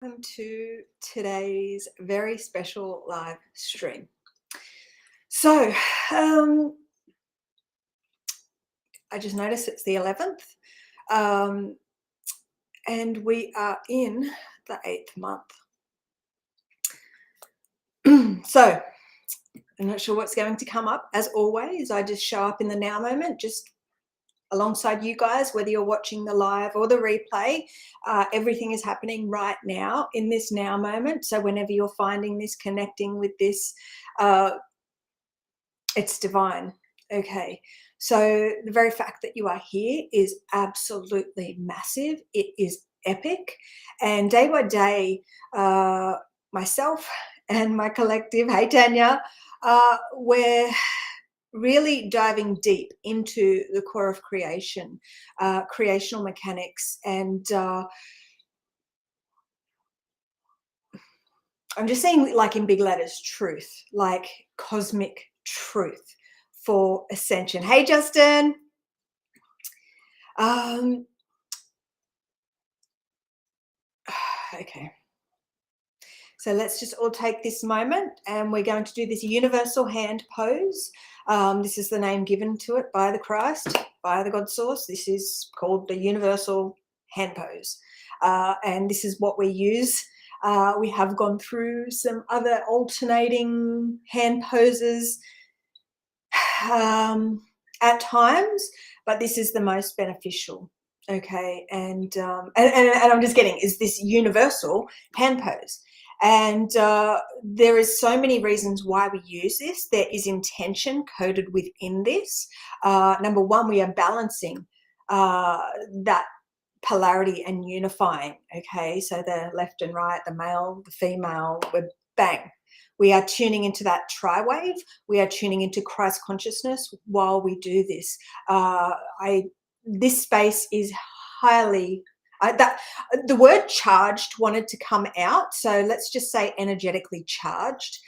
Welcome to today's very special live stream. So, I just noticed it's the 11th, and we are in the 8th month. So, I'm not sure what's going to come up. As always, I just show up in the now moment, just alongside you guys, whether you're watching the live or the replay. Everything is happening right now in this now moment. So whenever you're finding this, connecting with this, it's divine. Okay. So the very fact that you are here is absolutely massive. It is epic. And day by day, myself and my collective, hey Tanya, we're really diving deep into the core of creation, creational mechanics, and I'm just saying, like in big letters, truth, like cosmic truth for ascension. Hey, Justin. Okay. So let's just all take this moment and we're going to do this universal hand pose. This is the name given to it by the Christ, by the God source. This is called the universal hand pose. And this is what we use. We have gone through some other alternating hand poses at times, but this is the most beneficial. Okay, and I'm just getting, is this universal hand pose? And there is so many reasons why we use this. There is intention coded within this. Number one, we are balancing that polarity and unifying. Okay, so the left and right, the male, the female, we're bang. We are tuning into that tri-wave. We are tuning into Christ consciousness while we do this. This space is highly the word charged wanted to come out, so let's just say energetically charged.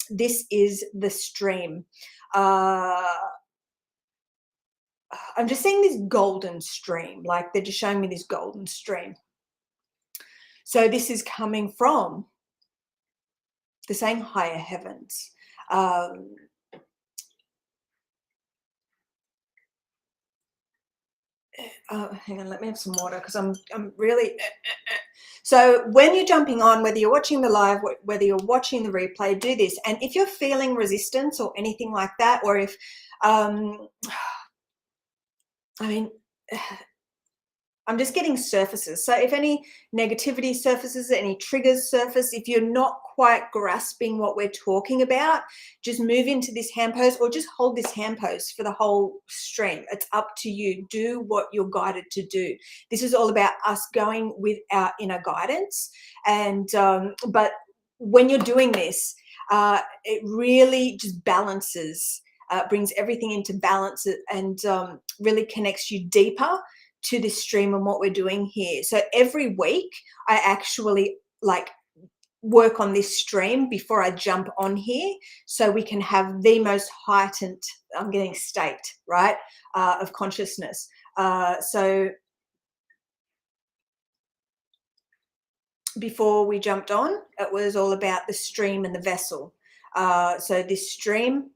This is the stream. I'm just seeing this golden stream, like they're just showing me this golden stream. So this is coming from the same higher heavens. Hang on, let me have some water because I'm really. So when you're jumping on, whether you're watching the live, whether you're watching the replay, do this. And if you're feeling resistance or anything like that, or if, I mean, I'm just getting surfaces. So if any negativity surfaces, any triggers surface, if you're not quite grasping what we're talking about, just move into this hand pose or just hold this hand pose for the whole stream. It's up to you. Do what you're guided to do. This is all about us going with our inner guidance. And, but when you're doing this, it really just balances, brings everything into balance and really connects you deeper to this stream and what we're doing here. So every week I actually like work on this stream before I jump on here so we can have the most heightened, I'm getting state, right, of consciousness. So before we jumped on, it was all about the stream and the vessel. So this stream,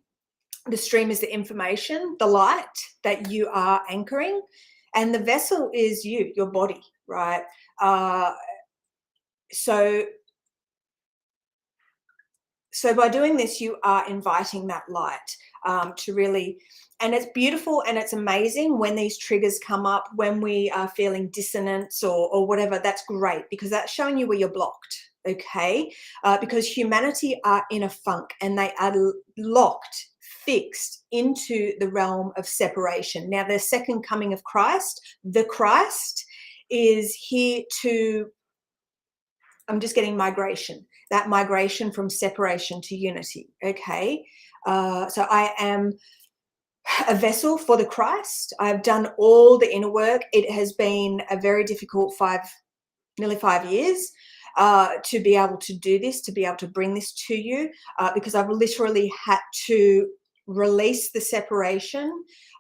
the stream is the information, the light that you are anchoring, and the vessel is you, your body, right? So by doing this, you are inviting that light to really, and it's beautiful and it's amazing when these triggers come up, when we are feeling dissonance or whatever. That's great because that's showing you where you're blocked, okay? Because humanity are in a funk and they are locked, fixed into the realm of separation. Now, the second coming of Christ, the Christ, is here to, I'm just getting migration, that migration from separation to unity, okay? So I am a vessel for the Christ. I've done all the inner work. It has been a very difficult nearly 5 years to be able to do this, to be able to bring this to you, because I've literally had to release the separation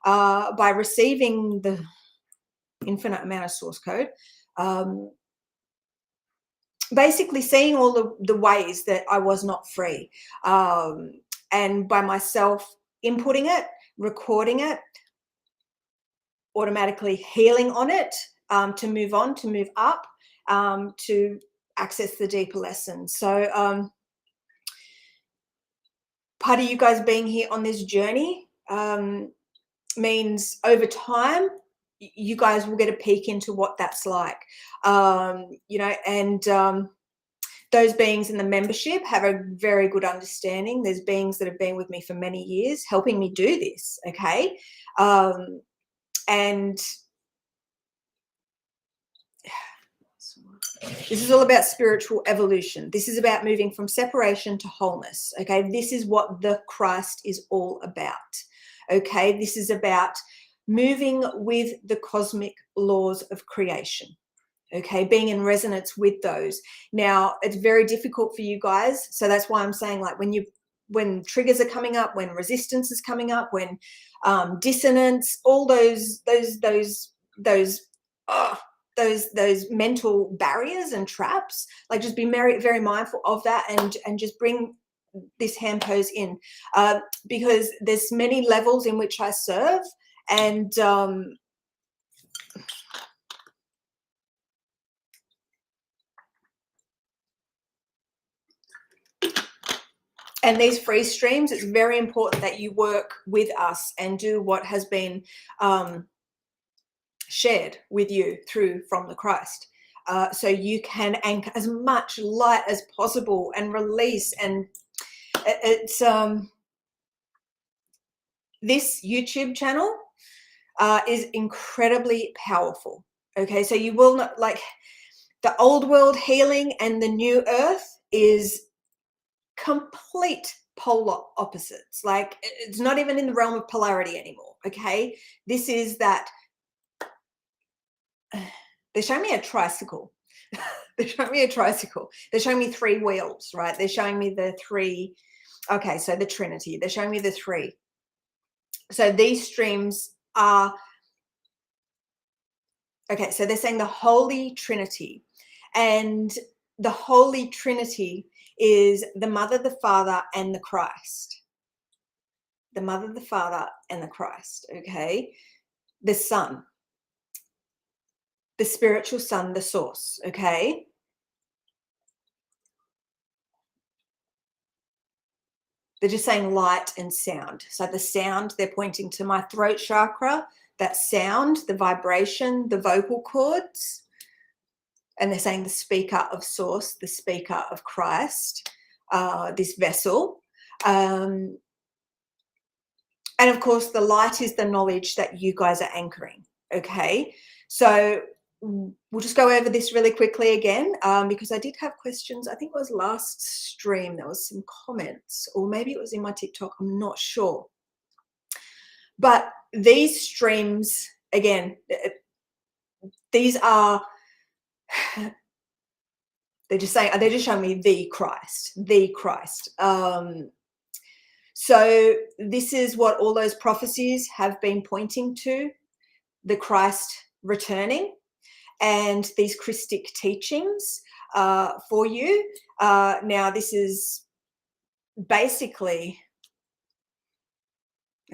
by receiving the infinite amount of source code. basically seeing all the ways that I was not free, and by myself inputting it, recording it, automatically healing on it, to move on, to move up, to access the deeper lessons. So part of you guys being here on this journey means over time you guys will get a peek into what that's like, you know, and those beings in the membership have a very good understanding. There's beings that have been with me for many years helping me do this, okay? And this is all about spiritual evolution. This is about moving from separation to wholeness, okay? This is what the Christ is all about, okay? This is about moving with the cosmic laws of creation, okay? Being in resonance with those. Now, it's very difficult for you guys, so that's why I'm saying, like, when triggers are coming up, when resistance is coming up, when dissonance, all those mental barriers and traps, like, just be very, very mindful of that, and just bring this hand pose in, because there's many levels in which I serve, and these free streams, it's very important that you work with us and do what has been shared with you from the Christ, so you can anchor as much light as possible and release. And it's this YouTube channel is incredibly powerful, okay? So you will not, like, the old world healing and the new earth is complete polar opposites. Like, it's not even in the realm of polarity anymore, okay? This is that. They're showing me a tricycle. They're showing me a tricycle. They're showing me 3 wheels, right? They're showing me the 3. Okay, so the Trinity. They're showing me the 3. So these streams are, okay, so they're saying the Holy Trinity. And the Holy Trinity is the Mother, the Father, and the Christ. The Mother, the Father, and the Christ, okay? The Son. The spiritual Son, the source, okay? They're just saying light and sound. So the sound, they're pointing to my throat chakra, that sound, the vibration, the vocal cords. And they're saying the speaker of source, the speaker of Christ, this vessel. And of course, the light is the knowledge that you guys are anchoring, okay? So we'll just go over this really quickly again, because I did have questions. I think it was last stream, there was some comments, or maybe it was in my TikTok, I'm not sure. But these streams, again, these are, they're just showing me the Christ, the Christ. So this is what all those prophecies have been pointing to, the Christ returning, and these Christic teachings for you. Now, this is basically,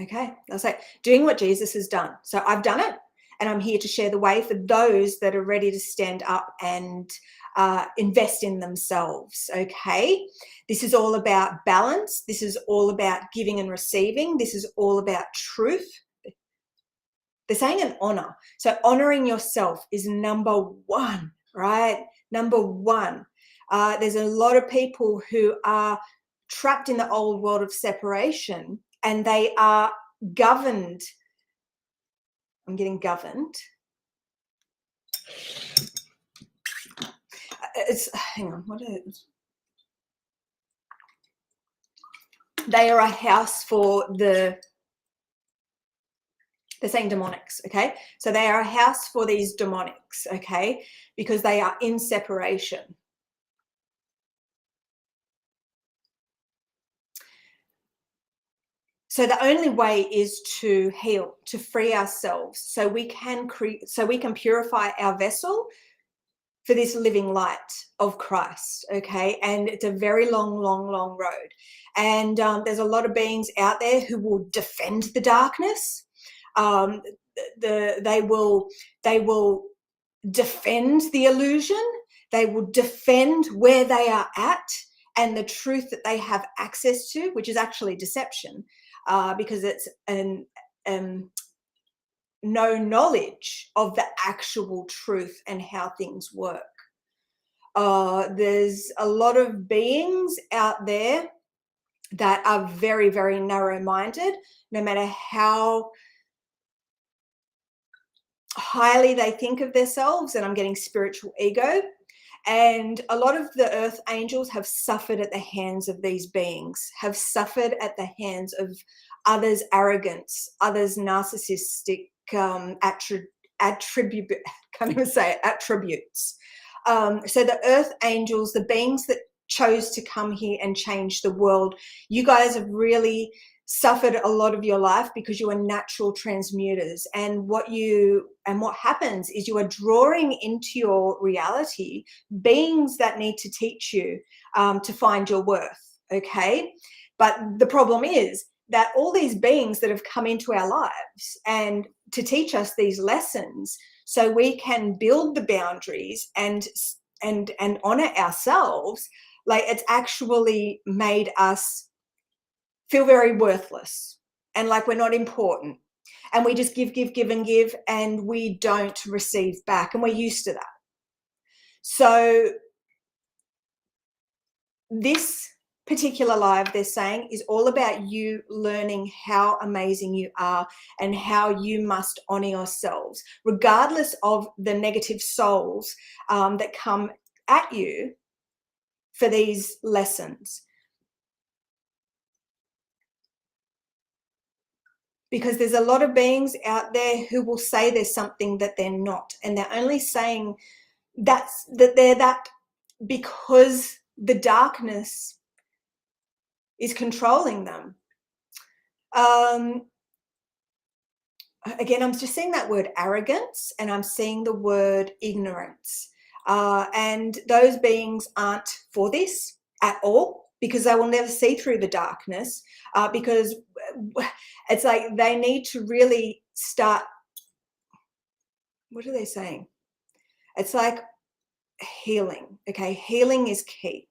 okay, I'll say, doing what Jesus has done. So I've done it, and I'm here to share the way for those that are ready to stand up and invest in themselves, okay? This is all about balance. This is all about giving and receiving. This is all about truth. They're saying an honor. So honoring yourself is number 1, right? Number 1. There's a lot of people who are trapped in the old world of separation, and they are governed. I'm getting governed. Hang on, what is? They are a house for they're saying demonics, okay? So they are a house for these demonics, okay? Because they are in separation. So the only way is to heal, to free ourselves, so we can purify our vessel for this living light of Christ, okay? And it's a very long, long, long road. And there's a lot of beings out there who will defend the darkness. They will defend the illusion. They will defend where they are at and the truth that they have access to, which is actually deception, because it's no knowledge of the actual truth and how things work. There's a lot of beings out there that are very, very narrow-minded, no matter how highly they think of themselves, and I'm getting spiritual ego. And a lot of the earth angels have suffered at the hands of these beings, have suffered at the hands of others' arrogance, others' narcissistic attributes. So the earth angels, the beings that chose to come here and change the world, you guys have really suffered a lot of your life because you are natural transmuters. And what happens is you are drawing into your reality beings that need to teach you to find your worth, okay? But the problem is that all these beings that have come into our lives and to teach us these lessons so we can build the boundaries and honor ourselves, like, it's actually made us feel very worthless and like we're not important, and we just give and we don't receive back, and we're used to that. So this particular live, they're saying, is all about you learning how amazing you are and how you must honor yourselves, regardless of the negative souls that come at you for these lessons. Because there's a lot of beings out there who will say there's something that they're not, and they're only saying that they're that because the darkness is controlling them. Again, I'm just seeing that word arrogance, and I'm seeing the word ignorance. And those beings aren't for this at all, because they will never see through the darkness, because it's like they need to really start, what are they saying? It's like healing, okay? Healing is key.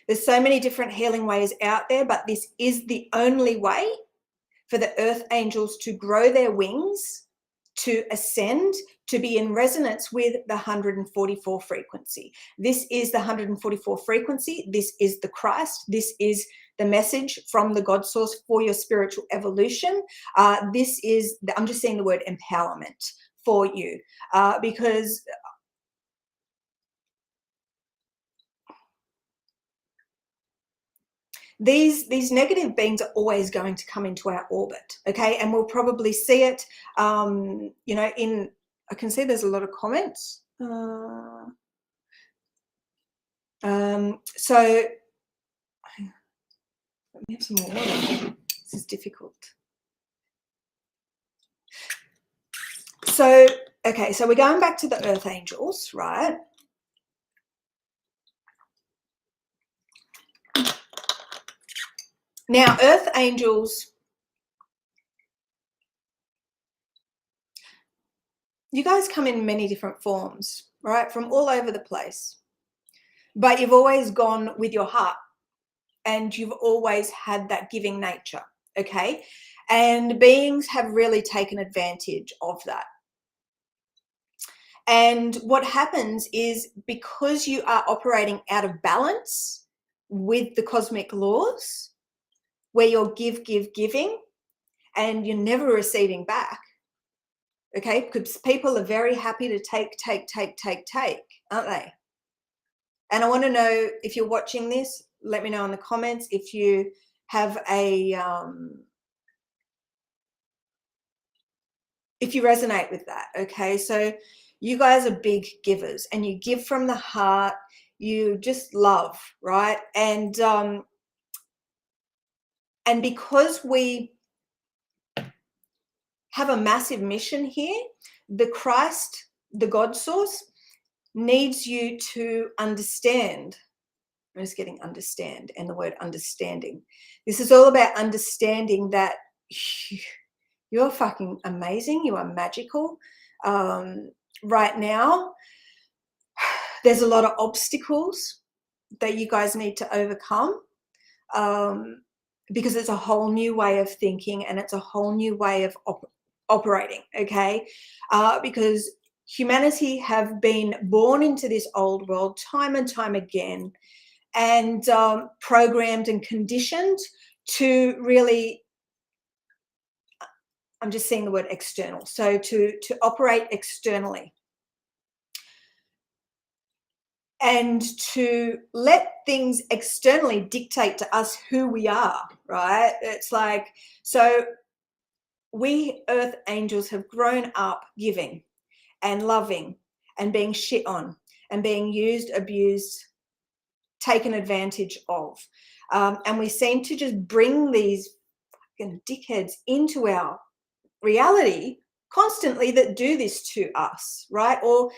There's so many different healing ways out there, but this is the only way for the earth angels to grow their wings, to ascend, to be in resonance with the 144 frequency. This is the 144 frequency. This is the Christ. This is the message from the God source for your spiritual evolution. This is, I'm just seeing the word empowerment for you, because these negative beings are always going to come into our orbit, okay? And we'll probably see it, you know, I can see there's a lot of comments. So let me have some more water. This is difficult. So, okay, so we're going back to the earth angels, right? Now, earth angels, you guys come in many different forms, right? From all over the place. But you've always gone with your heart, and you've always had that giving nature, okay? And beings have really taken advantage of that. And what happens is, because you are operating out of balance with the cosmic laws, where you're giving, and you're never receiving back, okay? Because people are very happy to take, aren't they? And I want to know, if you're watching this, let me know in the comments if you have a, if you resonate with that, okay? So you guys are big givers, and you give from the heart, you just love, right? And because we have a massive mission here, the Christ, the God source, needs you to understand. I'm just getting understand and the word understanding. This is all about understanding that you're fucking amazing. You are magical. Right now, there's a lot of obstacles that you guys need to overcome, because it's a whole new way of thinking and it's a whole new way of operating, okay? Because humanity have been born into this old world time and time again, and programmed and conditioned to really, I'm just seeing the word external, so to operate externally and to let things externally dictate to us who we are, right? It's like, so we earth angels have grown up giving and loving and being shit on and being used, abused, taken advantage of. And we seem to just bring these fucking dickheads into our reality constantly that do this to us, right? Or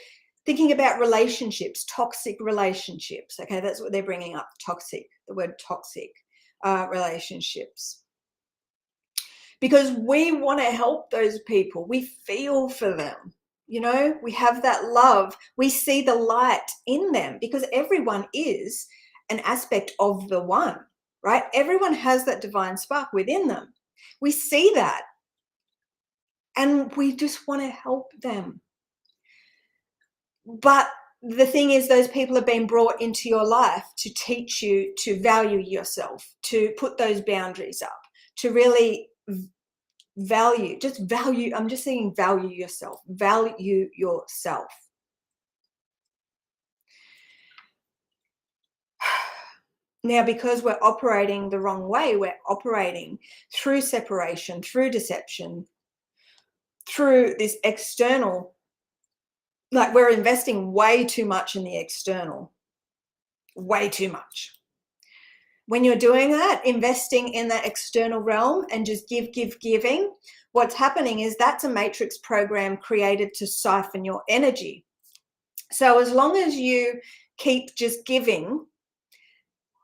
thinking about relationships, toxic relationships. Okay, that's what they're bringing up, toxic, the word toxic relationships. Because we want to help those people. We feel for them. You know, we have that love. We see the light in them because everyone is an aspect of the one, right? Everyone has that divine spark within them. We see that and we just want to help them. But the thing is, those people have been brought into your life to teach you to value yourself, to put those boundaries up, to really value, just value. I'm just saying value yourself, value yourself. Now, because we're operating the wrong way, we're operating through separation, through deception, through this external, like we're investing way too much in the external, way too much. When you're doing that, investing in that external realm and just giving, what's happening is that's a matrix program created to siphon your energy. So as long as you keep just giving,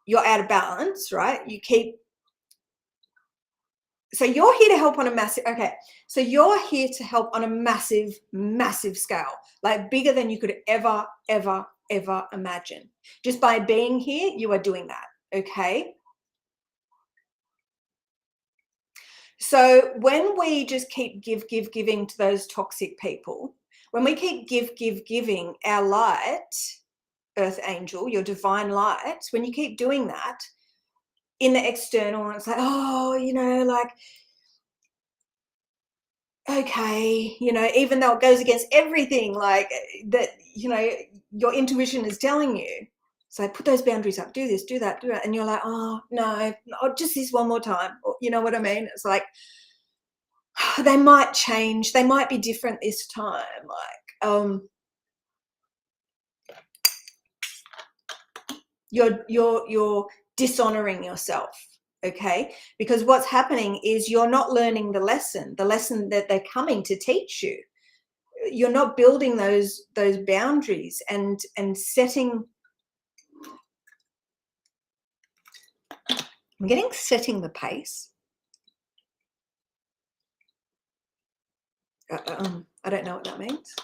you're out of balance, right? You keep, so you're here to help on a massive, okay, so you're here to help on a massive, massive scale, like bigger than you could ever, ever, ever imagine. Just by being here, you are doing that, okay? So when we just keep giving to those toxic people, when we keep giving our light, earth angel, your divine light, when you keep doing that in the external, and it's like, oh, you know, like, okay, you know, even though it goes against everything like that, you know, your intuition is telling you. So put those boundaries up, do this, do that, do that. And you're like, oh, no, just this one more time. Or, you know what I mean? It's like, they might change. They might be different this time. Like, you're dishonoring yourself, okay? Because what's happening is you're not learning the lesson that they're coming to teach you. You're not building those boundaries and setting. I'm getting setting the pace. I don't know what that means.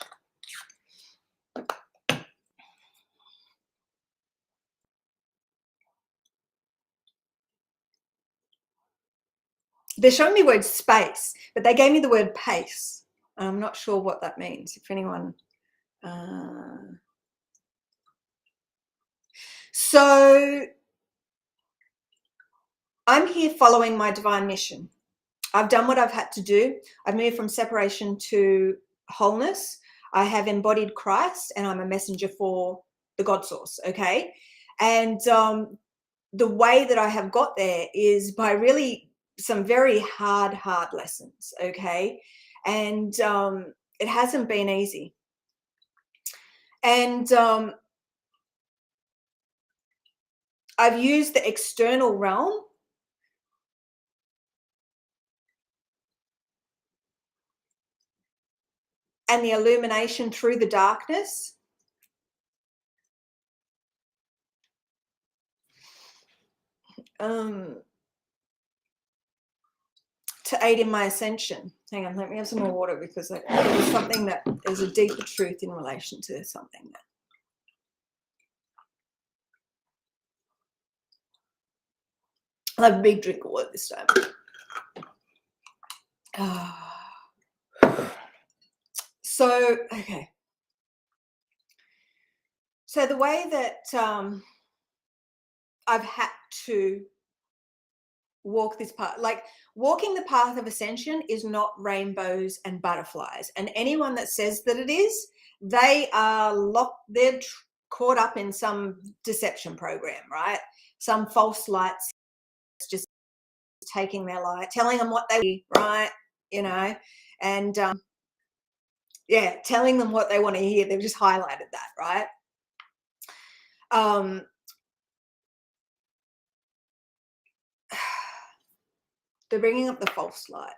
They're showing me the word space, but they gave me the word pace. I'm not sure what that means. If anyone, so I'm here following my divine mission. I've done what I've had to do. I've moved from separation to wholeness. I have embodied Christ and I'm a messenger for the God source, okay? And the way that I have got there is by really some very hard lessons, okay? And it hasn't been easy. And I've used the external realm and the illumination through the darkness. To aid in my ascension. Hang on, let me have some more water, because there's something that is a deeper truth in relation to something that. I'll have a big drink of water this time. So, okay. So the way that I've had to walk this path, like walking the path of ascension is not rainbows and butterflies. And anyone that says that it is, they are they're caught up in some deception program, right? Some false lights just taking their light, telling them what they, right? You know, and yeah, telling them what they want to hear. They've just highlighted that, right? They're bringing up the false light.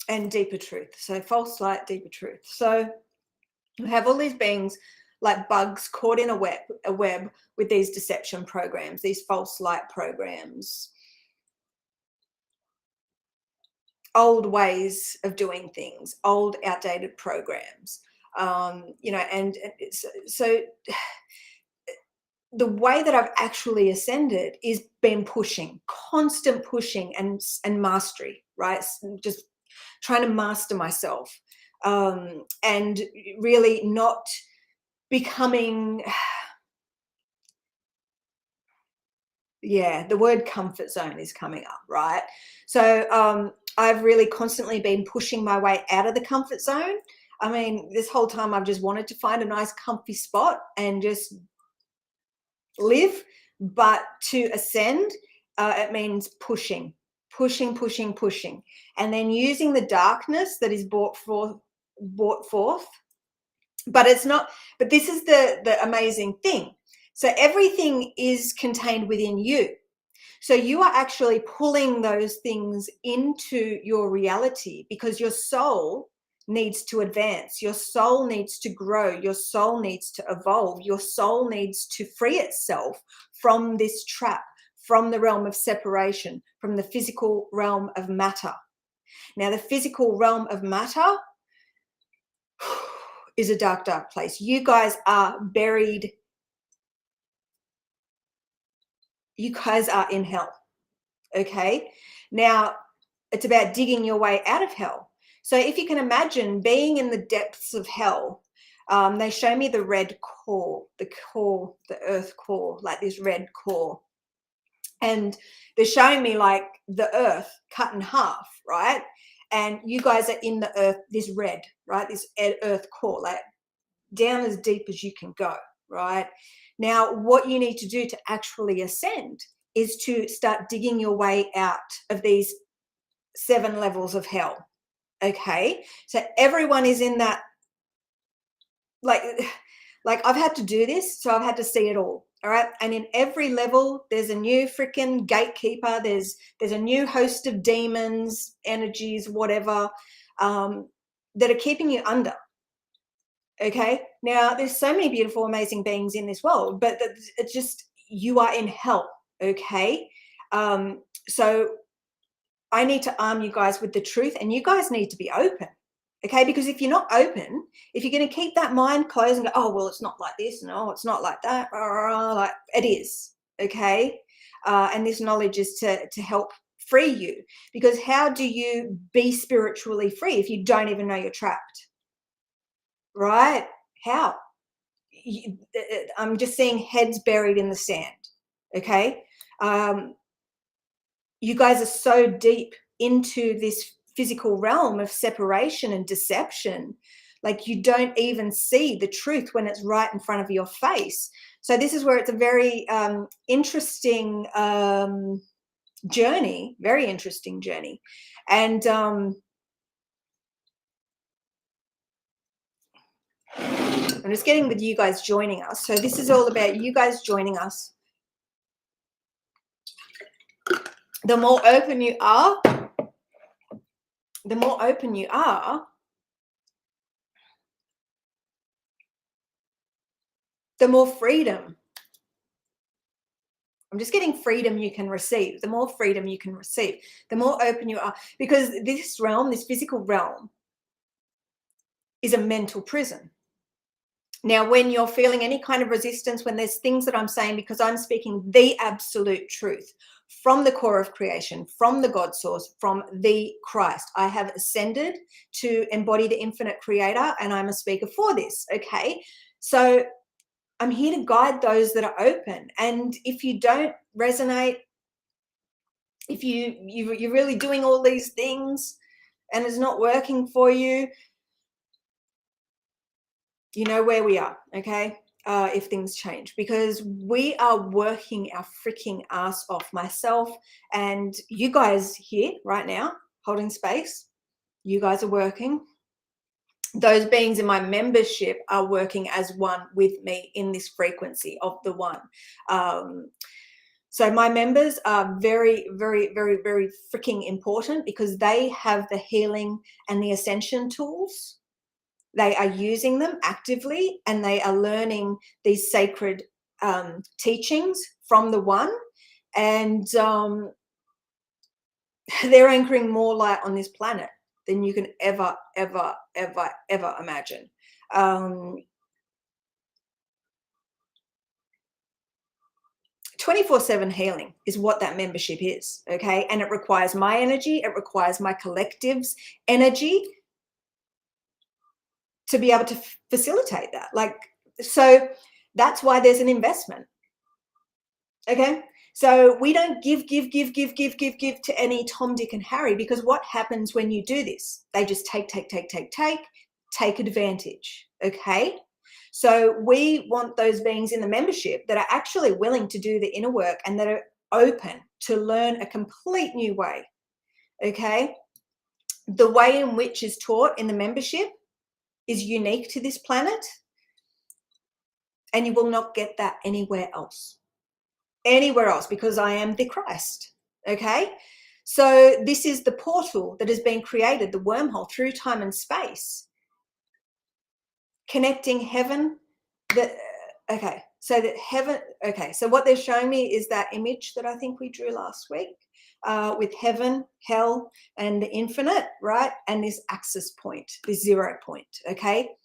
And deeper truth. So false light, deeper truth. So you have all these beings like bugs caught in a web with these deception programs, these false light programs, old ways of doing things, old outdated programs, you know, and so the way that I've actually ascended is been pushing, constant pushing and mastery, right? Just trying to master myself, and really not becoming, yeah, the word comfort zone is coming up, right? So I've really constantly been pushing my way out of the comfort zone. I mean, this whole time I've just wanted to find a nice comfy spot and just live, but to ascend, it means pushing, and then using the darkness that is brought forth. But it's not, but this is the amazing thing. So everything is contained within you. So you are actually pulling those things into your reality, because your soul needs to advance, your soul needs to grow, your soul needs to evolve, your soul needs to free itself from this trap, from the realm of separation, from the physical realm of matter. Now, the physical realm of matter is a dark, dark place. You guys are buried. You guys are in hell. Okay. Now, it's about digging your way out of hell. So if you can imagine being in the depths of hell, they show me the red core, the earth core, like this red core. And they're showing me like the earth cut in half, right? And you guys are in the earth, this red, right? This earth core, like down as deep as you can go, right? Now, what you need to do to actually ascend is to start digging your way out of these 7 levels of hell. Okay, so everyone is in that, like I've had to do this, so I've had to see it all right? And in every level there's a new freaking gatekeeper, there's a new host of demons, energies, whatever, that are keeping you under. Okay, now there's so many beautiful, amazing beings in this world, but it's just, you are in hell. Okay, so I need to arm you guys with the truth, and you guys need to be open. Okay, because if you're not open, if you're going to keep that mind closed and go, oh, well, it's not like this, no, it's not like that, like it is. Okay, and this knowledge is to help free you, because how do you be spiritually free if you don't even know you're trapped? Right? How? I'm just seeing heads buried in the sand. Okay, you guys are so deep into this physical realm of separation and deception, like you don't even see the truth when it's right in front of your face. So this is where it's a very interesting journey, very interesting journey. And I'm just getting with you guys joining us. So this is all about you guys joining us the more open you are, the more open you are, the more freedom. I'm just getting freedom you can receive. The more freedom you can receive, the more open you are. Because this realm, this physical realm, is a mental prison. Now, when you're feeling any kind of resistance, when there's things that I'm saying, because I'm speaking the absolute truth from the core of creation, from the God source, from the Christ. I have ascended to embody the infinite creator, and I'm a speaker for this, okay? So I'm here to guide those that are open. And if you don't resonate, if you're really doing all these things and it's not working for you, you know where we are, okay? If things change, because we are working our freaking ass off, myself and you guys here right now holding space. You guys are working. Those beings in my membership are working as one with me in this frequency of the one. So my members are very, very, very, very freaking important, because they have the healing and the ascension tools. They are using them actively, and they are learning these sacred teachings from the one, and they're anchoring more light on this planet than you can ever, ever, ever, ever imagine. 24/7 healing is what that membership is, okay? And it requires my energy, it requires my collective's energy to be able to facilitate that. Like, so that's why there's an investment, okay? So we don't give to any Tom, Dick, and Harry, because what happens when you do this? They just take advantage, okay? So we want those beings in the membership that are actually willing to do the inner work and that are open to learn a complete new way, okay? The way in which is taught in the membership is unique to this planet, and you will not get that anywhere else, because I am the Christ, okay? So this is the portal that has been created, the wormhole through time and space, connecting heaven, okay, so that heaven, okay, so what they're showing me is that image that I think we drew last week, with heaven, hell, and the infinite, right? And this axis point, this 0 point, okay?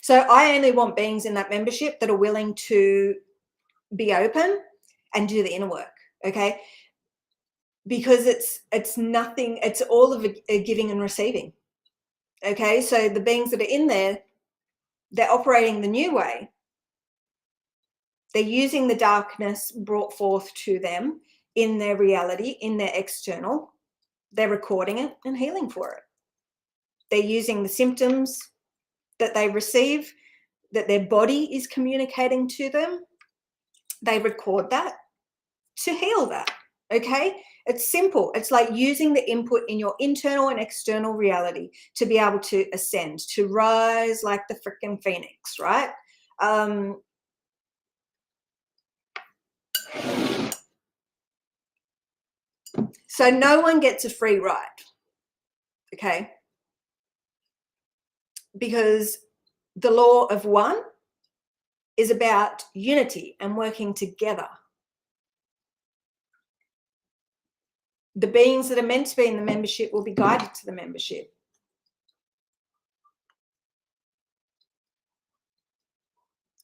So I only want beings in that membership that are willing to be open and do the inner work, okay? Because it's nothing, it's all of a giving and receiving, okay? So the beings that are in there, they're operating the new way. They're using the darkness brought forth to them in their reality, in their external. They're recording it and healing for it. They're using the symptoms that they receive, that their body is communicating to them. They record that to heal that, okay? It's simple. It's like using the input in your internal and external reality to be able to ascend, to rise like the freaking phoenix, right? So no one gets a free ride, okay? Because the law of one is about unity and working together. The beings that are meant to be in the membership will be guided to the membership.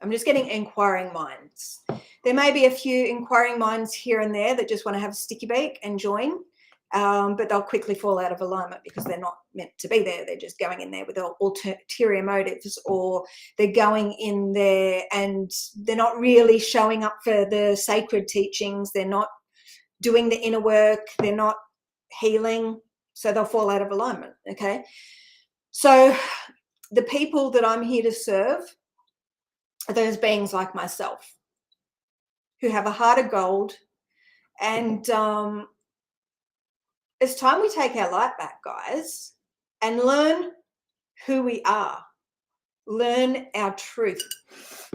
I'm just getting inquiring minds. There may be a few inquiring minds here and there that just want to have a sticky beak and join, but they'll quickly fall out of alignment because they're not meant to be there. They're just going in there with ulterior motives, or they're going in there and they're not really showing up for the sacred teachings. They're not doing the inner work. They're not healing, so they'll fall out of alignment, okay? So the people that I'm here to serve are those beings like myself who have a heart of gold, and it's time we take our light back, guys, and learn who we are, learn our truth.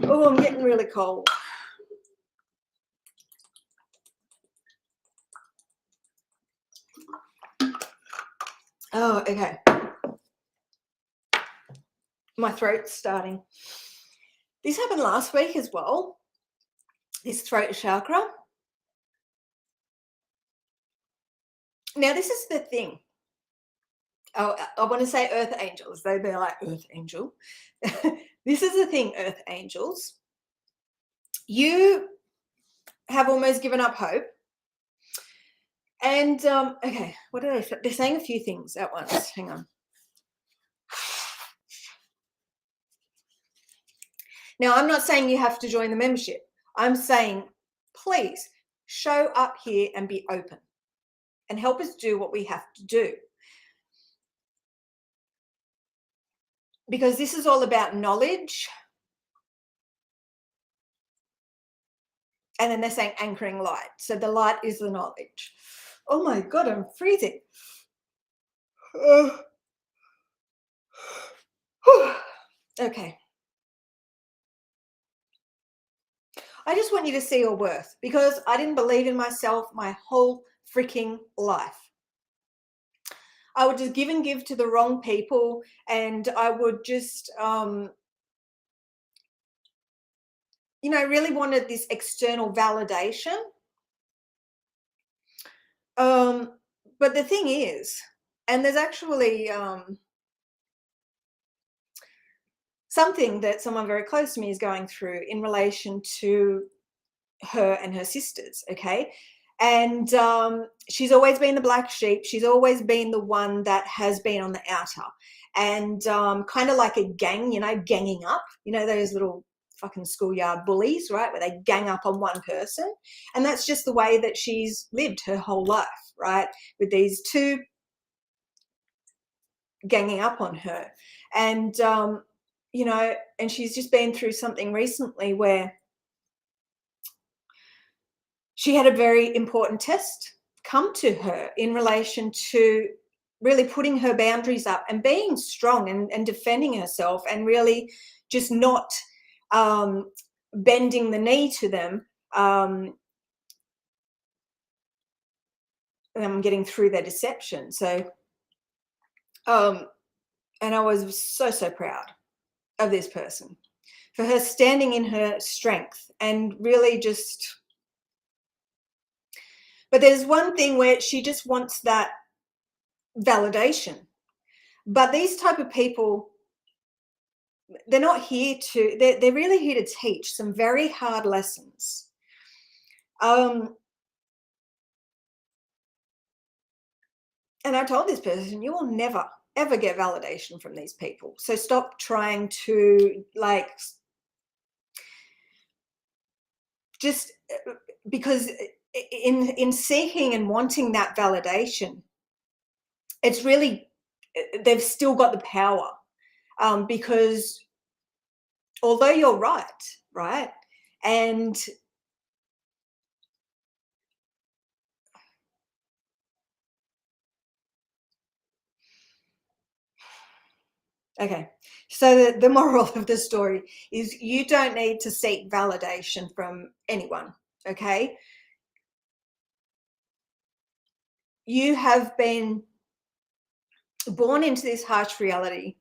Oh, I'm getting really cold. Oh, okay. My throat's starting. This happened last week as well, this throat chakra. Now, this is the thing. Oh, I want to say earth angels. They're like, earth angel. This is the thing, earth angels. You have almost given up hope. And, okay, what are they? They're saying a few things at once. Hang on. Now, I'm not saying you have to join the membership. I'm saying, please show up here and be open and help us do what we have to do. Because this is all about knowledge. And then they're saying anchoring light. So the light is the knowledge. Oh my God, I'm freezing. Okay. I just want you to see your worth, because I didn't believe in myself my whole freaking life. I would just give to the wrong people, and I would just, really wanted this external validation. But the thing is, and there's actually something that someone very close to me is going through in relation to her and her sisters, okay? And she's always been the black sheep. She's always been the one that has been on the outer. And kind of like a gang, ganging up, those little fucking schoolyard bullies, right, where they gang up on one person. And that's just the way that she's lived her whole life, right, with these two ganging up on her. And, and she's just been through something recently where she had a very important test come to her in relation to really putting her boundaries up and being strong and defending herself, and really just not bending the knee to them. And I'm getting through their deception. So, and I was so proud of this person for her standing in her strength and really just. But there's one thing where she just wants that validation. But these type of people, they're not here to, they're really here to teach some very hard lessons. And I told this person, you will never, ever get validation from these people. So stop trying to, just because in seeking and wanting that validation, it's really, they've still got the power, because although you're right, and okay, so the moral of the story is you don't need to seek validation from anyone, okay? You have been born into this harsh reality,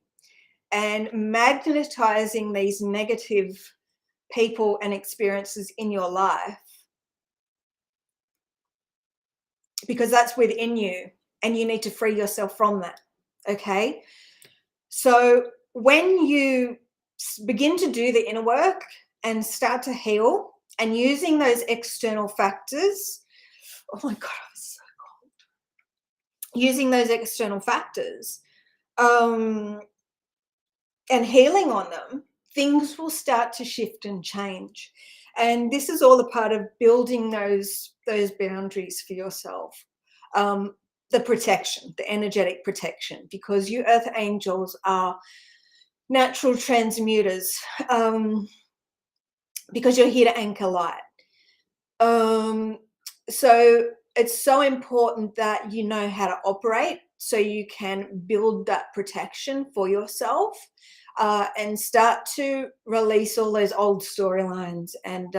and magnetizing these negative people and experiences in your life, because that's within you, and you need to free yourself from that, okay? So when you begin to do the inner work and start to heal, and using those external factors, oh my God, I was so cold. Using those external factors and healing on them, things will start to shift and change. And this is all a part of building those boundaries for yourself. The protection, the energetic protection, because you earth angels are natural transmuters, because you're here to anchor light. So it's so important that you know how to operate so you can build that protection for yourself, and start to release all those old storylines and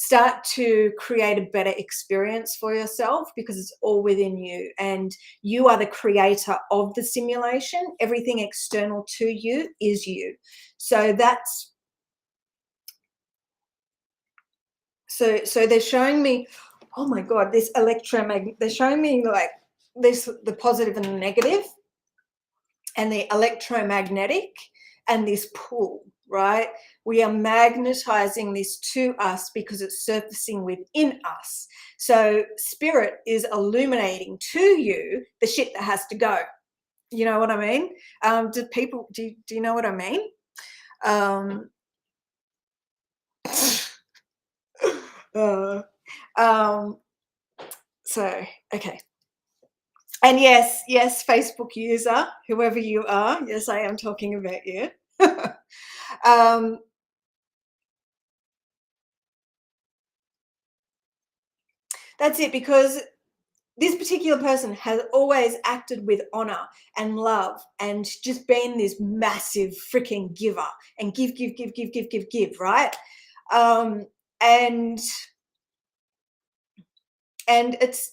start to create a better experience for yourself, because it's all within you, and you are the creator of the simulation. Everything external to you is you. So that's so they're showing me, oh my god, this electromagnetic, they're showing me like this, the positive and the negative, and the electromagnetic, and this pull, right? We are magnetizing this to us because it's surfacing within us. So spirit is illuminating to you the shit that has to go. You know what I mean? Do you know what I mean? Um, uh, um, so, okay. And yes, Facebook user, whoever you are, yes, I am talking about you. um, that's it, because this particular person has always acted with honor and love and just been this massive freaking giver and give, right? Um, and it's,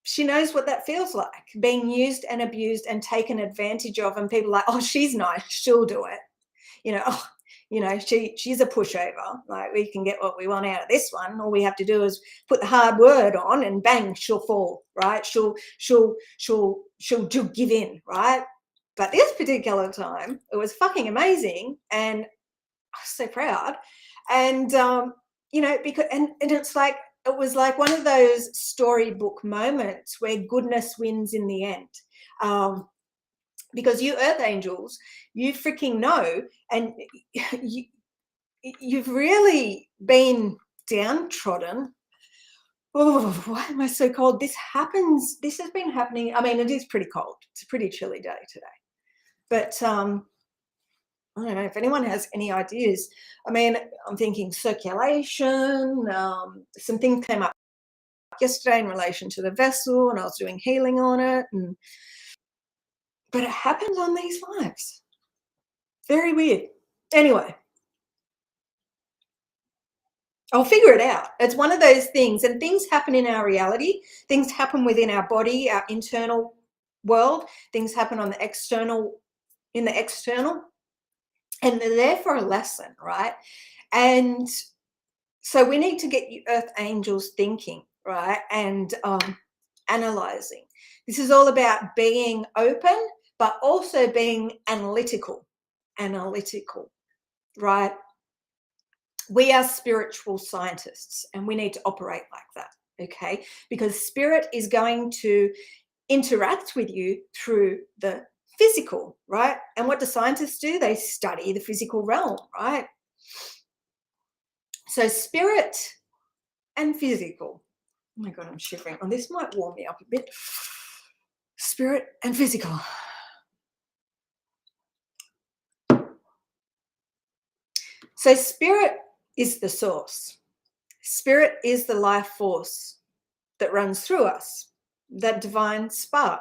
she knows what that feels like, being used and abused and taken advantage of, and people are like, oh, she's nice, she'll do it. Oh, she's a pushover. Like, we can get what we want out of this one. All we have to do is put the hard word on, and bang, she'll fall, right? She'll give in, right? But this particular time, it was fucking amazing, and I was so proud. And because and it's like, it was like one of those storybook moments where goodness wins in the end. Because you earth angels, you freaking know, and you've really been downtrodden. Oh, why am I so cold? This has been happening. I mean, it is pretty cold. It's a pretty chilly day today. But I don't know if anyone has any ideas. I mean, I'm thinking circulation. Some things came up yesterday in relation to the vessel, and I was doing healing on it. But it happens on these lives. Very weird. Anyway, I'll figure it out. It's one of those things, and things happen in our reality. Things happen within our body, our internal world. Things happen on the external, in the external, and they're there for a lesson, right? And so we need to get you earth angels thinking, right? And analyzing. This is all about being open, but also being analytical, right? We are spiritual scientists, and we need to operate like that, okay? Because spirit is going to interact with you through the physical, right? And what do scientists do? They study the physical realm, right? So spirit and physical. Oh my God, I'm shivering. Oh, this might warm me up a bit. Spirit and physical. So spirit is the source. Spirit is the life force that runs through us, that divine spark.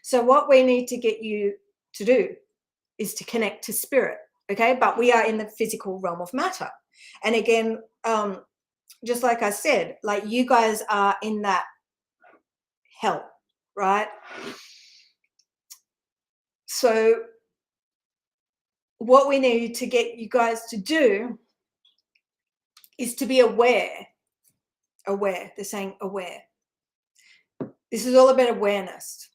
So what we need to get you to do is to connect to spirit, okay? But we are in the physical realm of matter. And again, just like I said, like, you guys are in that hell, right? So what we need to get you guys to do is to be aware. They're saying aware. This is all about awareness.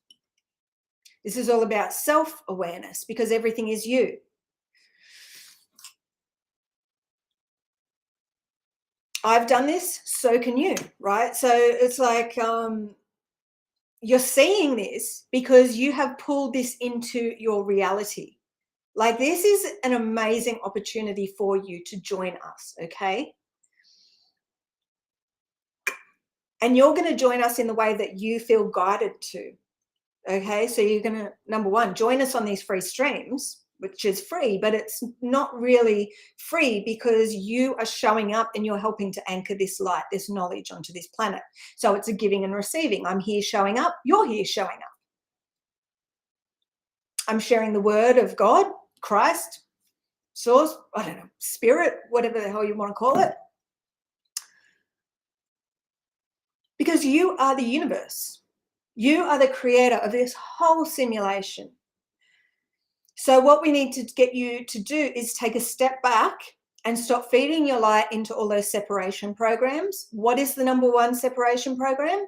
This is all about self-awareness, because everything is you. I've done this, so can you, right? So it's like, you're seeing this because you have pulled this into your reality. Like, this is an amazing opportunity for you to join us, okay? And you're going to join us in the way that you feel guided to, okay? So you're going to, number one, join us on these free streams, which is free, but it's not really free because you are showing up and you're helping to anchor this light, this knowledge onto this planet. So it's a giving and receiving. I'm here showing up, you're here showing up. I'm sharing the word of God, Christ, source, I don't know, spirit, whatever the hell you want to call it. because you are the universe. You are the creator of this whole simulation. So what we need to get you to do is take a step back and stop feeding your light into all those separation programs. What is the number one separation program?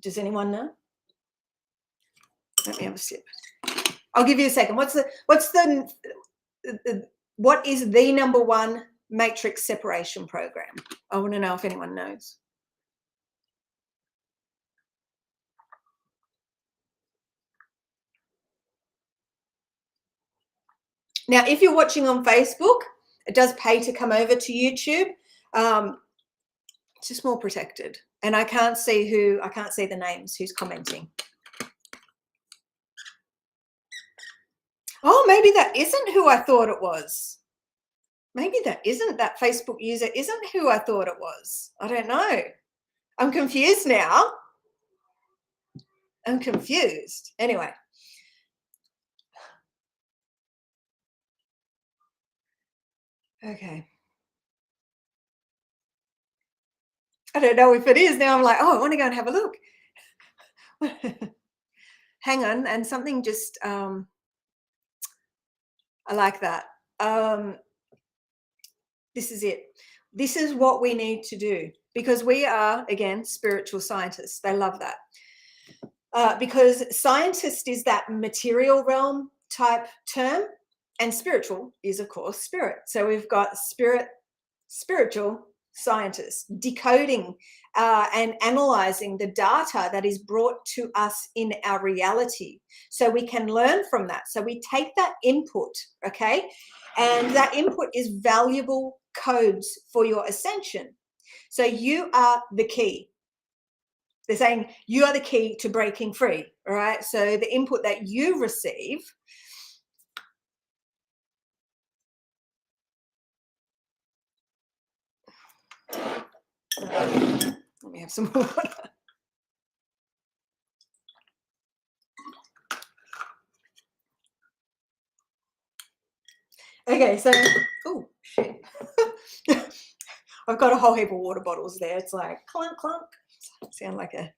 Does anyone know? Let me have a sip. I'll give you a second. What is the number one matrix separation program? I want to know if anyone knows. Now, if you're watching on Facebook, it does pay to come over to YouTube. It's just more protected. And I can't see the names who's commenting. Oh, maybe that isn't who I thought it was. Maybe that Facebook user isn't who I thought it was. I don't know. I'm confused now. I'm confused. Anyway. Okay. I don't know if it is. Now I'm like, oh, I want to go and have a look. Hang on. And something just, I like that. This is it. This is what we need to do, because we are, again, spiritual scientists. They love that. Because scientist is that material realm type term, and spiritual is, of course, spirit. So we've got spiritual scientists decoding and analyzing the data that is brought to us in our reality, so we can learn from that. So we take that input, okay, and that input is valuable codes for your ascension. So you are the key. They're saying you are the key to breaking free, all right? So the input that you receive, let me have some more water. Okay, so, oh, shit. I've got a whole heap of water bottles there. It's like clunk, clunk. Sound like a...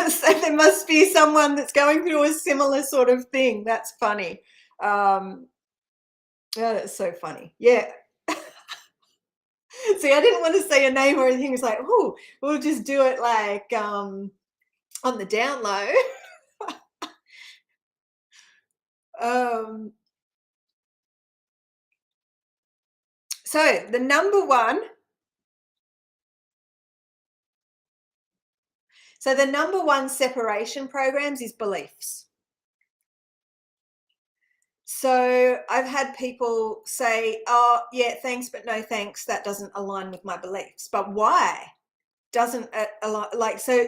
So there must be someone that's going through a similar sort of thing. That's funny. Yeah, that's so funny. Yeah. See, I didn't want to say a name or anything. It's like, oh, we'll just do it like on the down low. So the number one separation programs is beliefs. So I've had people say, oh, yeah, thanks, but no thanks. That doesn't align with my beliefs. But why doesn't it align? Like, so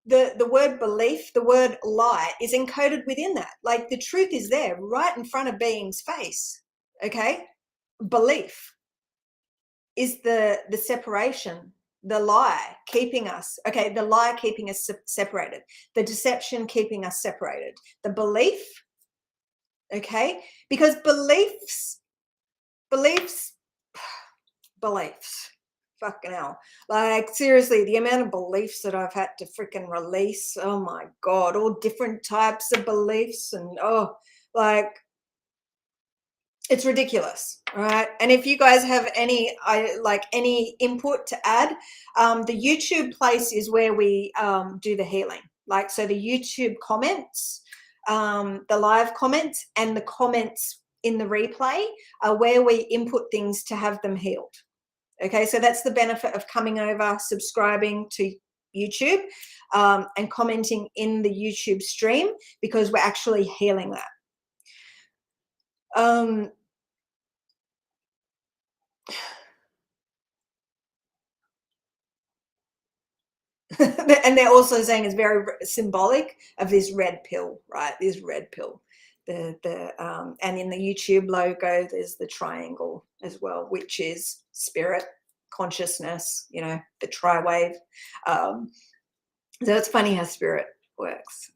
the word belief, the word lie is encoded within that. Like the truth is there right in front of being's face. Okay. Belief is the separation, the lie keeping us, okay, the lie keeping us separated, the deception keeping us separated, the belief, okay, because beliefs, fucking hell, like seriously, the amount of beliefs that I've had to freaking release, oh my God, all different types of beliefs, and oh, like, it's ridiculous. All right. And if you guys have any input to add, the YouTube place is where we do the healing. Like, so the YouTube comments, the live comments and the comments in the replay are where we input things to have them healed. Okay. So that's the benefit of coming over, subscribing to YouTube and commenting in the YouTube stream, because we're actually healing that. And they're also saying it's very symbolic of this red pill, right? This red pill. And in the YouTube logo, there's the triangle as well, which is spirit, consciousness, you know, the tri-wave. So it's funny how spirit works.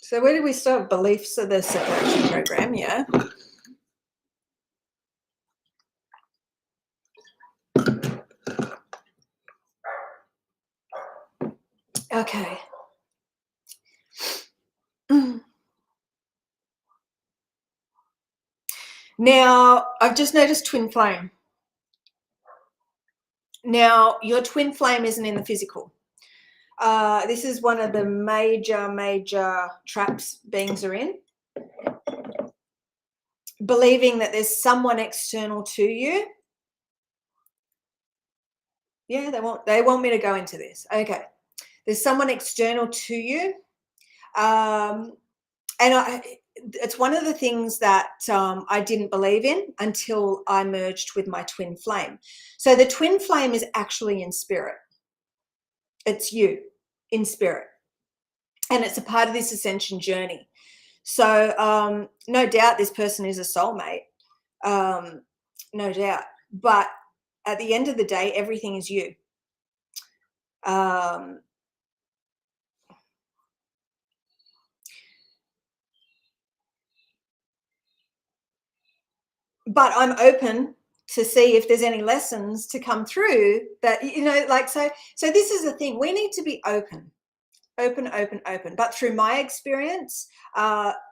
So where did we start? Beliefs of the separation program, yeah. Okay. Now, I've just noticed twin flame. Now, your twin flame isn't in the physical. This is one of the major traps beings are in. Believing that there's someone external to you. Yeah, they want me to go into this. Okay. There's someone external to you. And it's one of the things that I didn't believe in until I merged with my twin flame. So the twin flame is actually in spirit. It's you in spirit. And it's a part of this ascension journey. So no doubt this person is a soulmate. No doubt. But at the end of the day, everything is you. But I'm open to see if there's any lessons to come through that, you know, like, so this is the thing. We need to be open. But through my experience,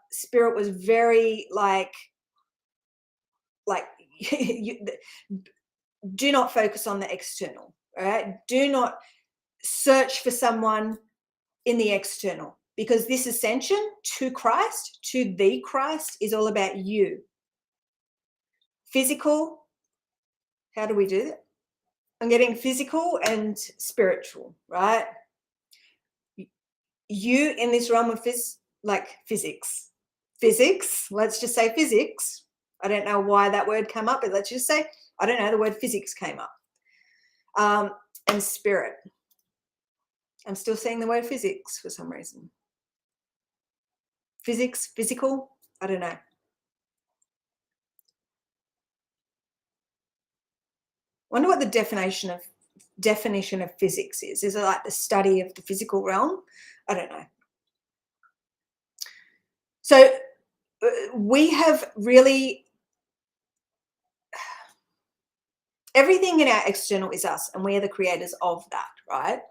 spirit was very like you, do not focus on the external, right? Do not search for someone in the external, because this ascension to Christ, to the Christ, is all about you. Physical, how do we do that? I'm getting physical and spiritual, right? You in this realm of physics, let's just say physics. I don't know why that word came up, but let's just say, I don't know, the word physics came up. And spirit. I'm still seeing the word physics for some reason. Physics, physical, I don't know. Wonder what the definition of physics is. Is it like the study of the physical realm? I don't know. So we have really, everything in our external is us, and we are the creators of that, right?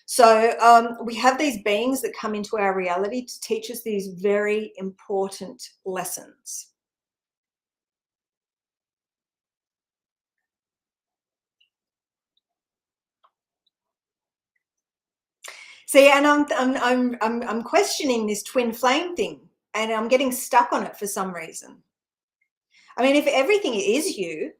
So we have these beings that come into our reality to teach us these very important lessons. See, and I'm questioning this twin flame thing, and I'm getting stuck on it for some reason. I mean, if everything is you,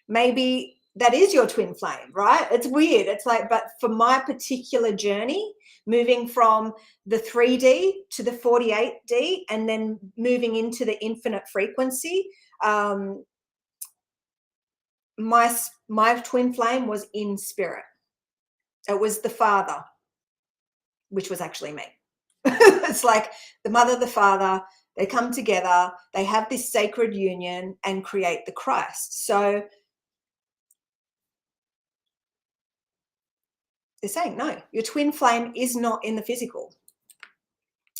maybe that is your twin flame, right? It's weird. It's like, but for my particular journey, moving from the 3D to the 48D and then moving into the infinite frequency, my twin flame was in spirit. It was the father, which was actually me. It's like the mother, the father, they come together, they have this sacred union and create the Christ. So they're saying, no, your twin flame is not in the physical.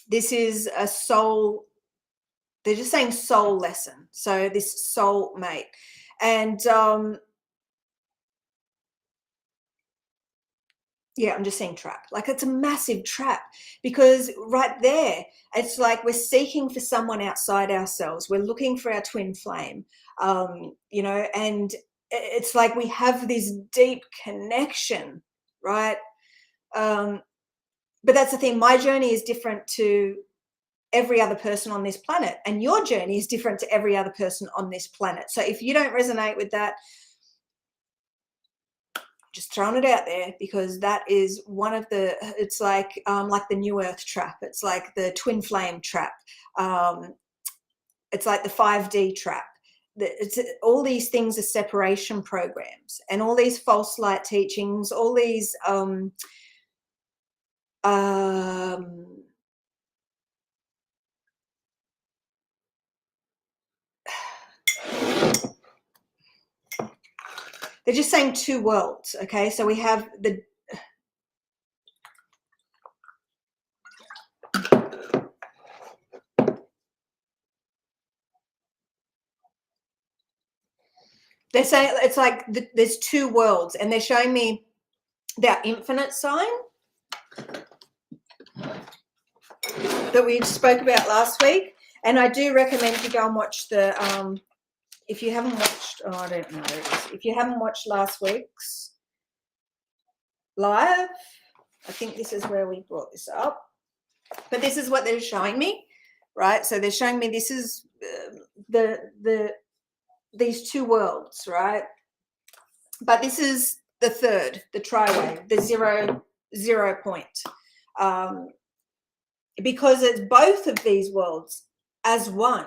This is a soul, they're just saying soul lesson. So this soul mate. And yeah, I'm just saying trap. Like, it's a massive trap, because right there, it's like we're seeking for someone outside ourselves. We're looking for our twin flame, you know, and it's like we have this deep connection, right? But that's the thing. My journey is different to every other person on this planet, and your journey is different to every other person on this planet. So if you don't resonate with that, just throwing it out there, because that is one of the, it's like the new earth trap. It's like the twin flame trap. It's like the 5D trap. It's all these things are separation programs, and all these false light teachings, all these they're just saying two worlds. Okay, so we have They're saying it's like there's two worlds, and they're showing me that infinite sign that we spoke about last week. And I do recommend you go and watch the if you haven't watched, oh, I don't know, if you haven't watched last week's live, I think this is where we brought this up, but this is what they're showing me, right? So they're showing me this is these two worlds, right? But this is the third, the tri-wave, the zero point, because it's both of these worlds as one.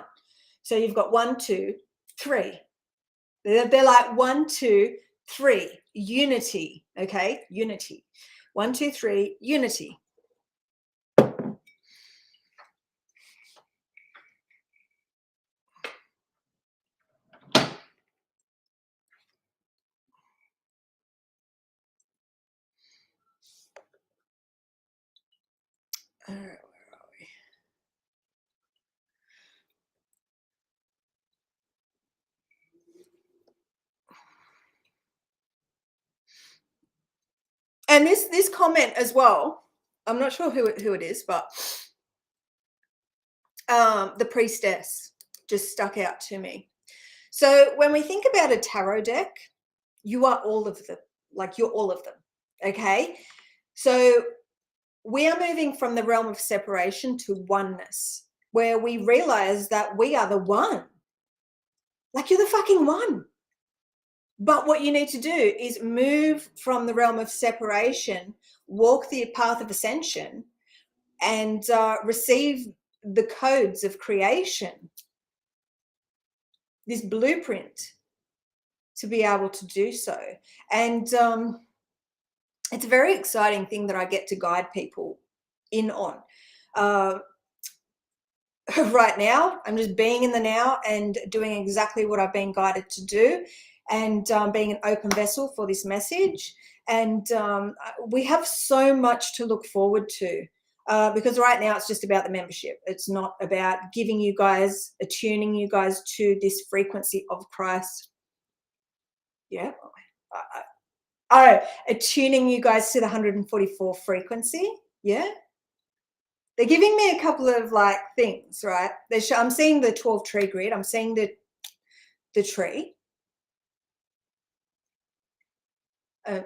So you've got 1, 2, 3. They're like 1, 2, 3, unity. Okay, unity. 1, 2, 3, unity. All right, where are we? And this comment as well, I'm not sure who it is, but the priestess just stuck out to me. So when we think about a tarot deck, you are all of them, like you're all of them. Okay, so we are moving from the realm of separation to oneness, where we realize that we are the one. Like, you're the fucking one. But what you need to do is move from the realm of separation, walk the path of ascension, and receive the codes of creation, this blueprint to be able to do so. And it's a very exciting thing that I get to guide people in on. Right now, I'm just being in the now and doing exactly what I've been guided to do, and being an open vessel for this message. And we have so much to look forward to, because right now it's just about the membership. It's not about giving you guys, attuning you guys to this frequency of Christ. Yeah. Attuning you guys to the 144 frequency. Yeah. They're giving me a couple of like things, right? I'm seeing the 12 tree grid. I'm seeing the tree.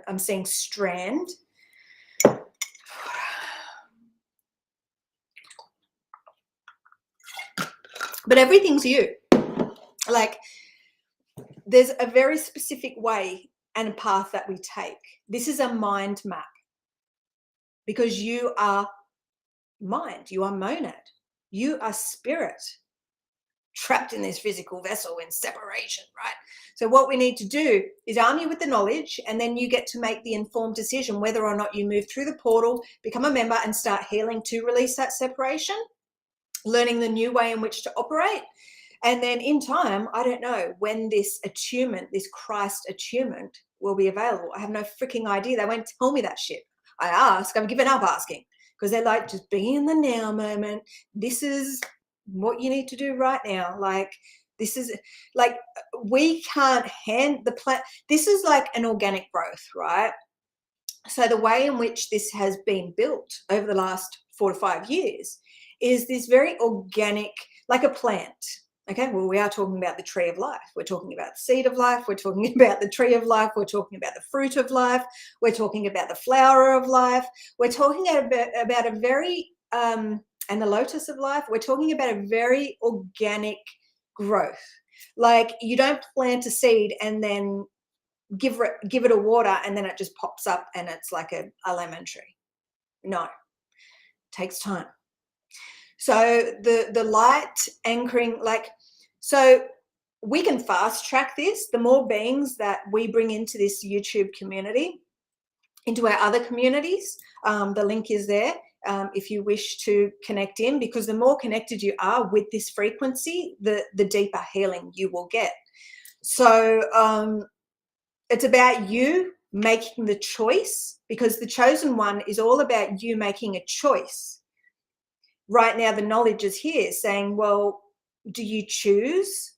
I'm seeing strand. But everything's you. Like, there's a very specific way and a path that we take. This is a mind map, because you are mind, you are monad, you are spirit, trapped in this physical vessel in separation, right? So what we need to do is arm you with the knowledge, and then you get to make the informed decision whether or not you move through the portal, become a member, and start healing to release that separation, learning the new way in which to operate. And then in time, I don't know when this attunement, this Christ attunement, will be available. I have no freaking idea. They won't tell me that shit. I ask, I've given up asking, because they're like, just be in the now moment. This is what you need to do right now. Like, this is like, we can't hand the plant. This is like an organic growth, right? So the way in which this has been built over the last 4 to 5 years is this very organic, like a plant. Okay, well, we are talking about the tree of life. We're talking about the seed of life. We're talking about the tree of life. We're talking about the fruit of life. We're talking about the flower of life. We're talking about a very, and the lotus of life. We're talking about a very organic growth. Like, you don't plant a seed and then give it a water and then it just pops up and it's like a lemon tree. No, it takes time. So the light anchoring, like, so we can fast track this. The more beings that we bring into this YouTube community, into our other communities, the link is there if you wish to connect in, because the more connected you are with this frequency, the deeper healing you will get. So it's about you making the choice, because the chosen one is all about you making a choice. Right now, the knowledge is here saying, well, do you choose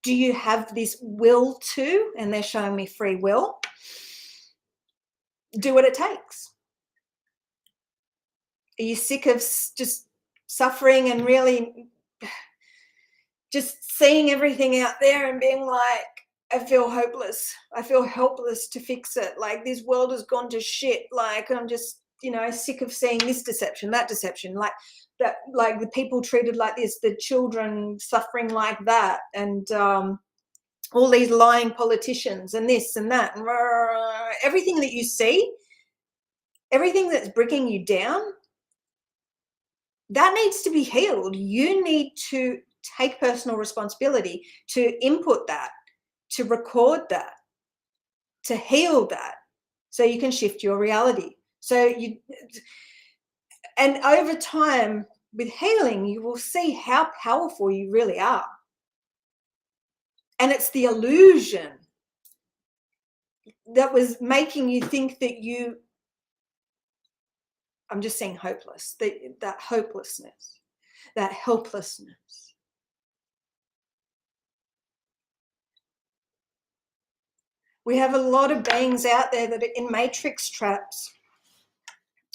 Do you have this will to, and they're showing me free will, do what it takes? Are you sick of just suffering and really just seeing everything out there and being like, I feel hopeless. I feel helpless to fix it. Like, this world has gone to shit. Like, I'm just, sick of seeing this deception, that deception, like that, like the people treated like this, the children suffering like that, and all these lying politicians and this and that, and everything that you see, everything that's bringing you down, that needs to be healed. You need to take personal responsibility to input that, to record that, to heal that, so you can shift your reality. And over time with healing, you will see how powerful you really are. And it's the illusion that was making you think that I'm just saying hopeless, that hopelessness, that helplessness. We have a lot of beings out there that are in matrix traps,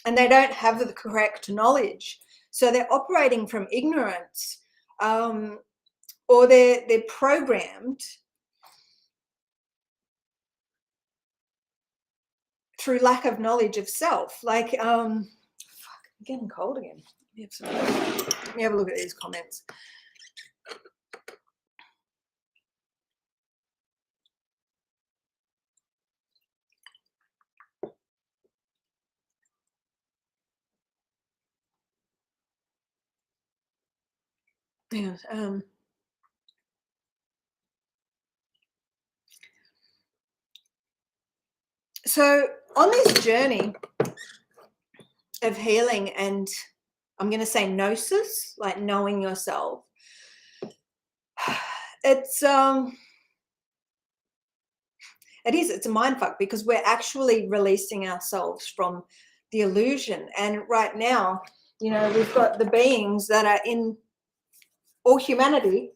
and they don't have the correct knowledge. So they're operating from ignorance, or they're programmed through lack of knowledge of self. Like, I'm getting cold again. Let me have a look at these comments. Yeah, so on this journey of healing, and I'm going to say gnosis, like knowing yourself, it's a mind fuck, because we're actually releasing ourselves from the illusion. And right now, we've got the beings that are in all humanity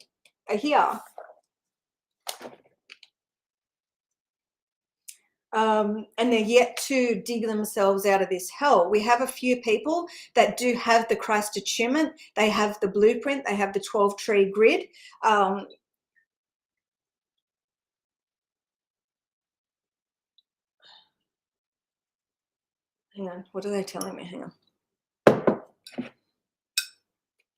are here. And they're yet to dig themselves out of this hell. We have a few people that do have the Christ attunement. They have the blueprint. They have the 12-tree grid. Hang on, what are they telling me? Hang on.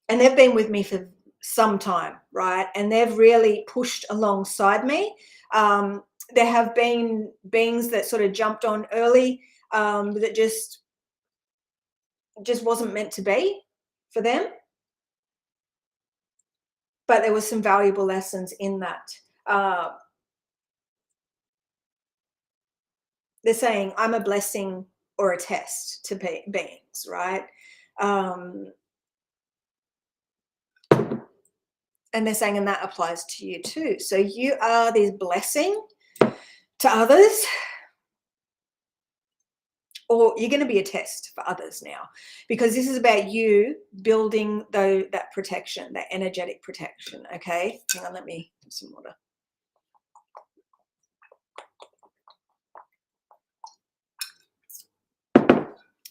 And they've been with me for some time, right? And they've really pushed alongside me. There have been beings that sort of jumped on early, that just wasn't meant to be for them. But there were some valuable lessons in that. They're saying I'm a blessing or a test to beings, right? And they're saying, and that applies to you too. So you are this blessing to others, or you're going to be a test for others now, because this is about you building that protection, that energetic protection. Okay, hang on, let me have some water.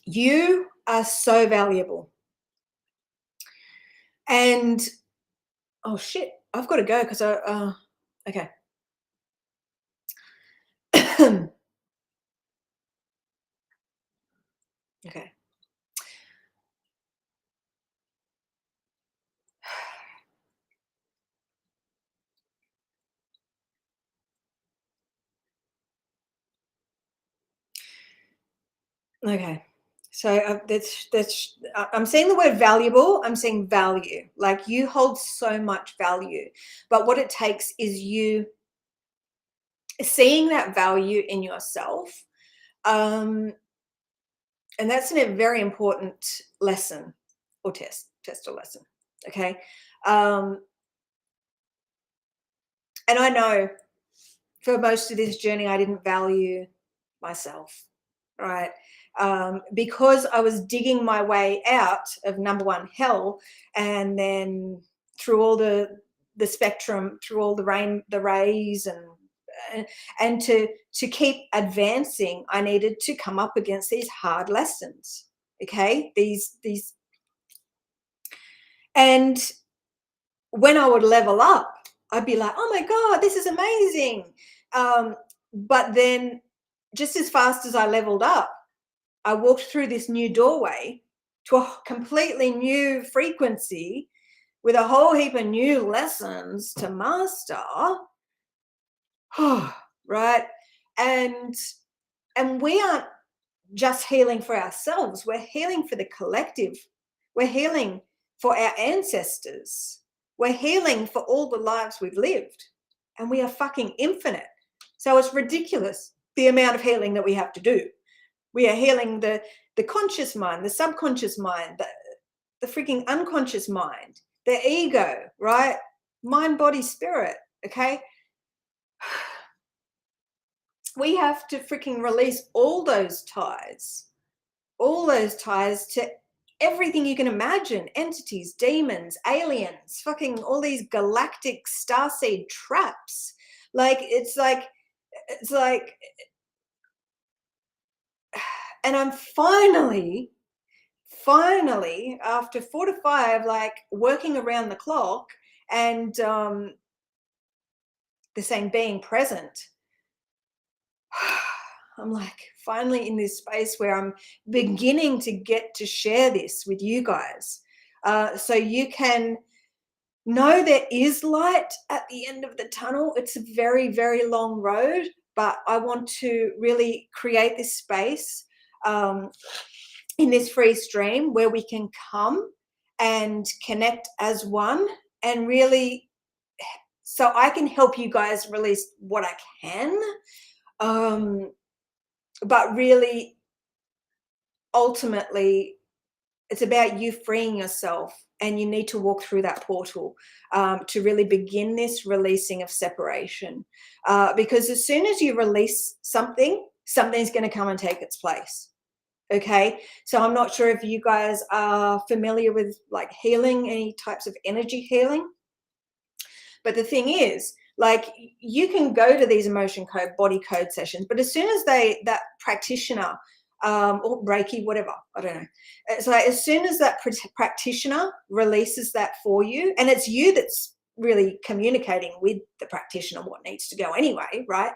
You are so valuable. And oh shit, I've got to go because okay. Okay. Okay. So that's I'm saying the word valuable. I'm saying value. Like, you hold so much value, but what it takes is you seeing that value in yourself, and that's a very important lesson, or test or lesson. Okay. And I know for most of this journey, I didn't value myself, right? Because I was digging my way out of, number one, hell, and then through all the the spectrum, through all the rays, and to keep advancing, I needed to come up against these hard lessons. Okay, these and when I would level up, I'd be like, oh my God, this is amazing. But then just as fast as I leveled up, I walked through this new doorway to a completely new frequency with a whole heap of new lessons to master. Right? And we aren't just healing for ourselves. We're healing for the collective. We're healing for our ancestors. We're healing for all the lives we've lived. And we are fucking infinite. So it's ridiculous, the amount of healing that we have to do. We are healing the conscious mind, the subconscious mind, the freaking unconscious mind, the ego, right? Mind, body, spirit, okay? We have to freaking release all those ties to everything you can imagine, entities, demons, aliens, fucking all these galactic starseed traps. It's like, and I'm finally, after 4 to 5, like working around the clock and the same being present, I'm like finally in this space where I'm beginning to get to share this with you guys, so you can know there is light at the end of the tunnel. It's a very, very long road, but I want to really create this space in this free stream where we can come and connect as one, and really, so I can help you guys release what I can. But really, ultimately, it's about you freeing yourself, and you need to walk through that portal to really begin this releasing of separation. Because as soon as you release something, something's going to come and take its place. Okay, so I'm not sure if you guys are familiar with like healing, any types of energy healing. But the thing is, like, you can go to these emotion code, body code sessions, but as soon as that practitioner or Reiki, whatever, I don't know. It's like as soon as that practitioner releases that for you, and it's you that's really communicating with the practitioner what needs to go anyway, right?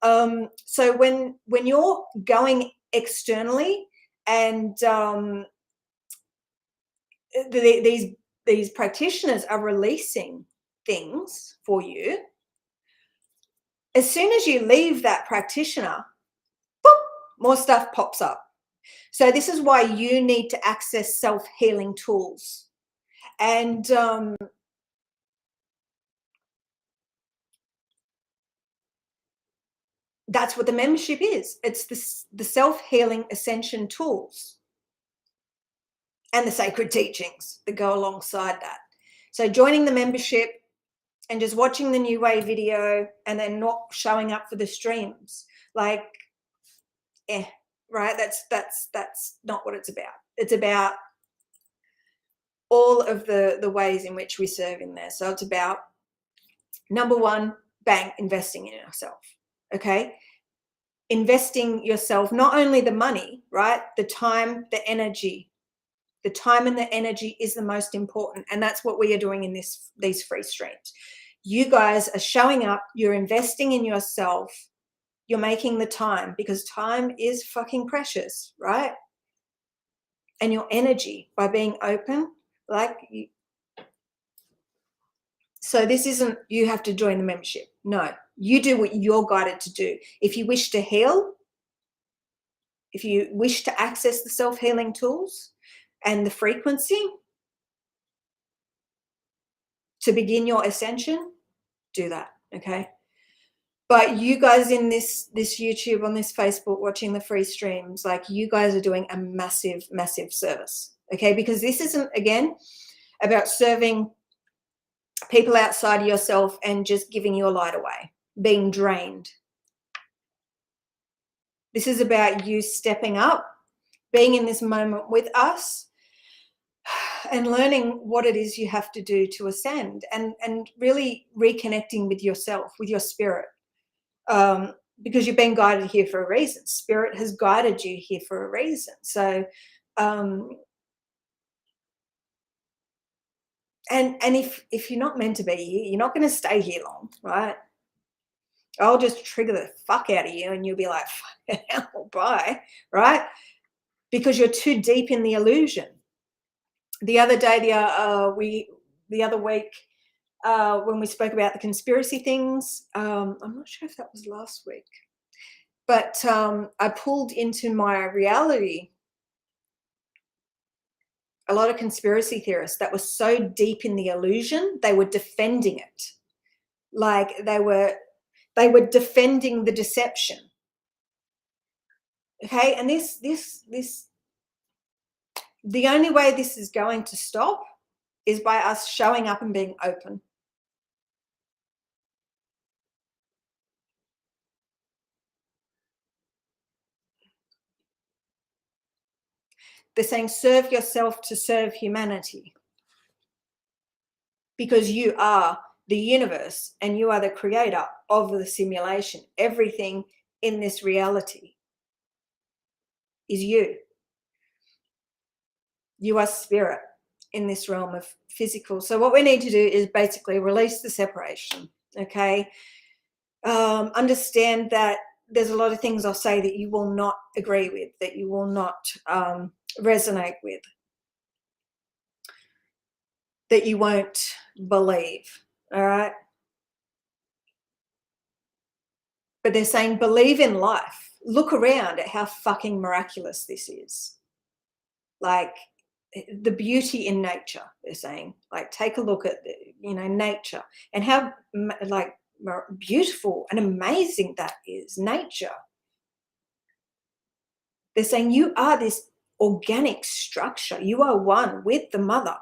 So when you're going externally and these practitioners are releasing things for you, as soon as you leave that practitioner, boop, more stuff pops up. So this is why you need to access self-healing tools. And that's what the membership is. It's the self-healing ascension tools and the sacred teachings that go alongside that. So joining the membership and just watching the New Way video and then not showing up for the streams, like, right? That's not what it's about. It's about all of the ways in which we serve in there. So it's about, number one, bang, investing in yourself. Okay, investing yourself, not only the money, right? The time, the energy. The time and the energy is the most important, and that's what we are doing in these free streams. You guys are showing up, you're investing in yourself, you're making the time, because time is fucking precious, right? And your energy by being open, so this isn't you have to join the membership. No, you do what you're guided to do. If you wish to heal, if you wish to access the self-healing tools and the frequency to begin your ascension, do that, okay? But you guys in this YouTube, on this Facebook, watching the free streams, like, you guys are doing a massive, massive service, okay? Because this isn't, again, about serving people outside of yourself and just giving your light away, being drained. This is about you stepping up, being in this moment with us, and learning what it is you have to do to ascend, and really reconnecting with yourself, with your spirit, because you've been guided here for a reason. Spirit has guided you here for a reason. So um, and if you're not meant to be here, you're not going to stay here long, right? I'll just trigger the fuck out of you and you'll be like, fucking hell, bye, right? Because you're too deep in the illusion. The other day, the other week, when we spoke about the conspiracy things, I'm not sure if that was last week, but I pulled into my reality a lot of conspiracy theorists that were so deep in the illusion, they were defending it. Like they were defending the deception. Okay, and this the only way this is going to stop is by us showing up and being open. They're saying serve yourself to serve humanity, because you are the universe and you are the creator of the simulation. Everything in this reality is you. You are spirit in this realm of physical. So what we need to do is basically release the separation. Okay, understand that there's a lot of things I'll say that you will not agree with, that you will not resonate with, that you won't believe. All right, but they're saying believe in life. Look around at how fucking miraculous this is. Like the beauty in nature, they're saying. Like take a look at nature and how like beautiful and amazing that is, nature. They're saying you are this organic structure. You are one with the mother.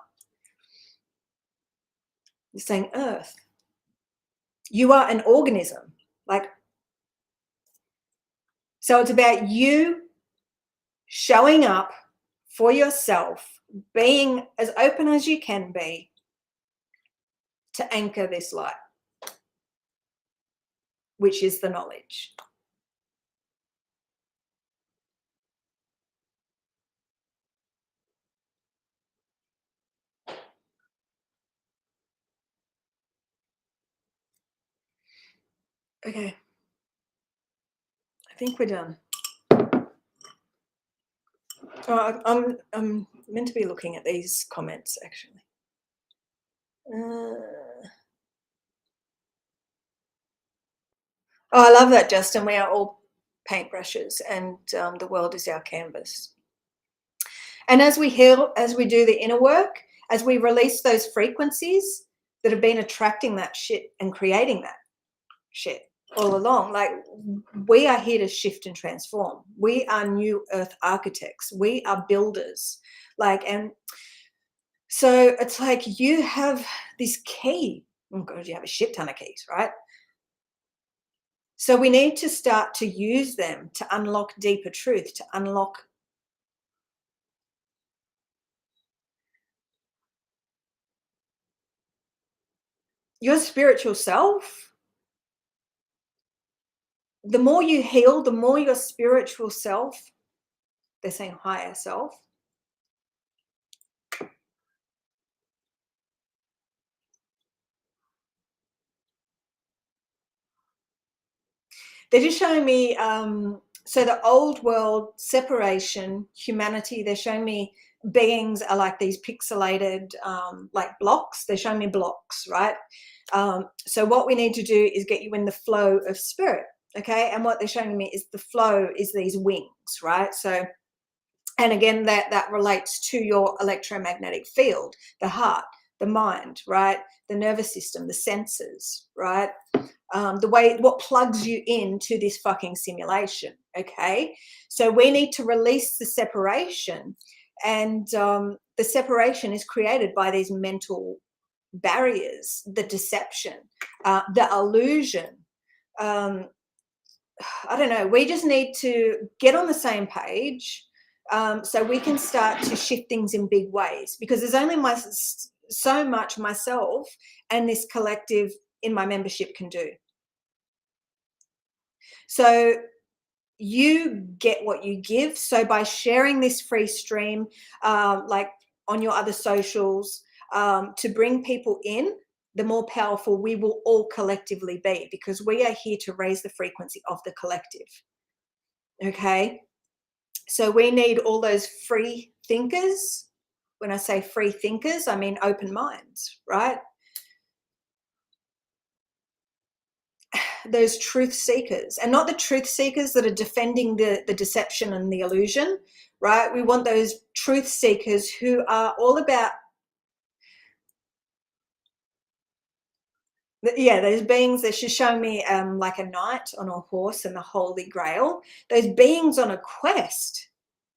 They're saying earth. You are an organism. Like, so it's about you showing up for yourself, being as open as you can be to anchor this light, which is the knowledge. Okay. I think we're done. I'm meant to be looking at these comments, actually. I love that, Justin. We are all paintbrushes, and the world is our canvas. And as we heal, as we do the inner work, as we release those frequencies that have been attracting that shit and creating that shit all along, like we are here to shift and transform. We are new earth architects. We are builders. And so it's like you have this key. Oh God, you have a shit ton of keys, right? So we need to start to use them to unlock deeper truth, to unlock your spiritual self. The more you heal, the more your spiritual self, they're saying higher self, they're just showing me, so the old world, separation, humanity, they're showing me beings are like these pixelated like blocks. They're showing me blocks, right? So what we need to do is get you in the flow of spirit, okay? And what they're showing me is the flow is these wings, right? So, and again, that relates to your electromagnetic field, the heart, the mind, right? The nervous system, the senses, right? The way, what plugs you into this fucking simulation, okay? So we need to release the separation, and the separation is created by these mental barriers, the deception, the illusion. I don't know, we just need to get on the same page, so we can start to shift things in big ways, because there's only so much myself and this collective in my membership can do. So you get what you give. So by sharing this free stream, like on your other socials, to bring people in, the more powerful we will all collectively be, because we are here to raise the frequency of the collective. Okay. So we need all those free thinkers. When I say free thinkers, I mean open minds, right? Those truth seekers, and not the truth seekers that are defending the deception and the illusion, right? We want those truth seekers who are all about, yeah, those beings that she's showing me, like a knight on a horse and the holy grail, those beings on a quest,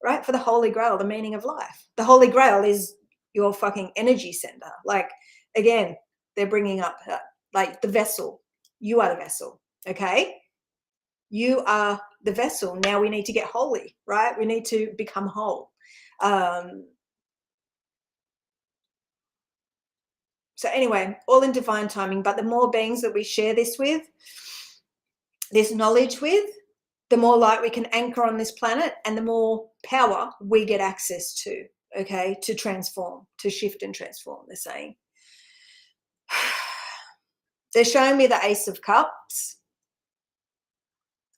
right, for the holy grail, the meaning of life. The holy grail is your fucking energy center. Like, again, they're bringing up like the vessel. You are the vessel. Okay, you are the vessel. Now we need to get holy, right? We need to become whole. So anyway, all in divine timing. But the more beings that we share this with, this knowledge with, the more light we can anchor on this planet, and the more power we get access to, okay, to transform, to shift and transform, they're saying. They're showing me the Ace of Cups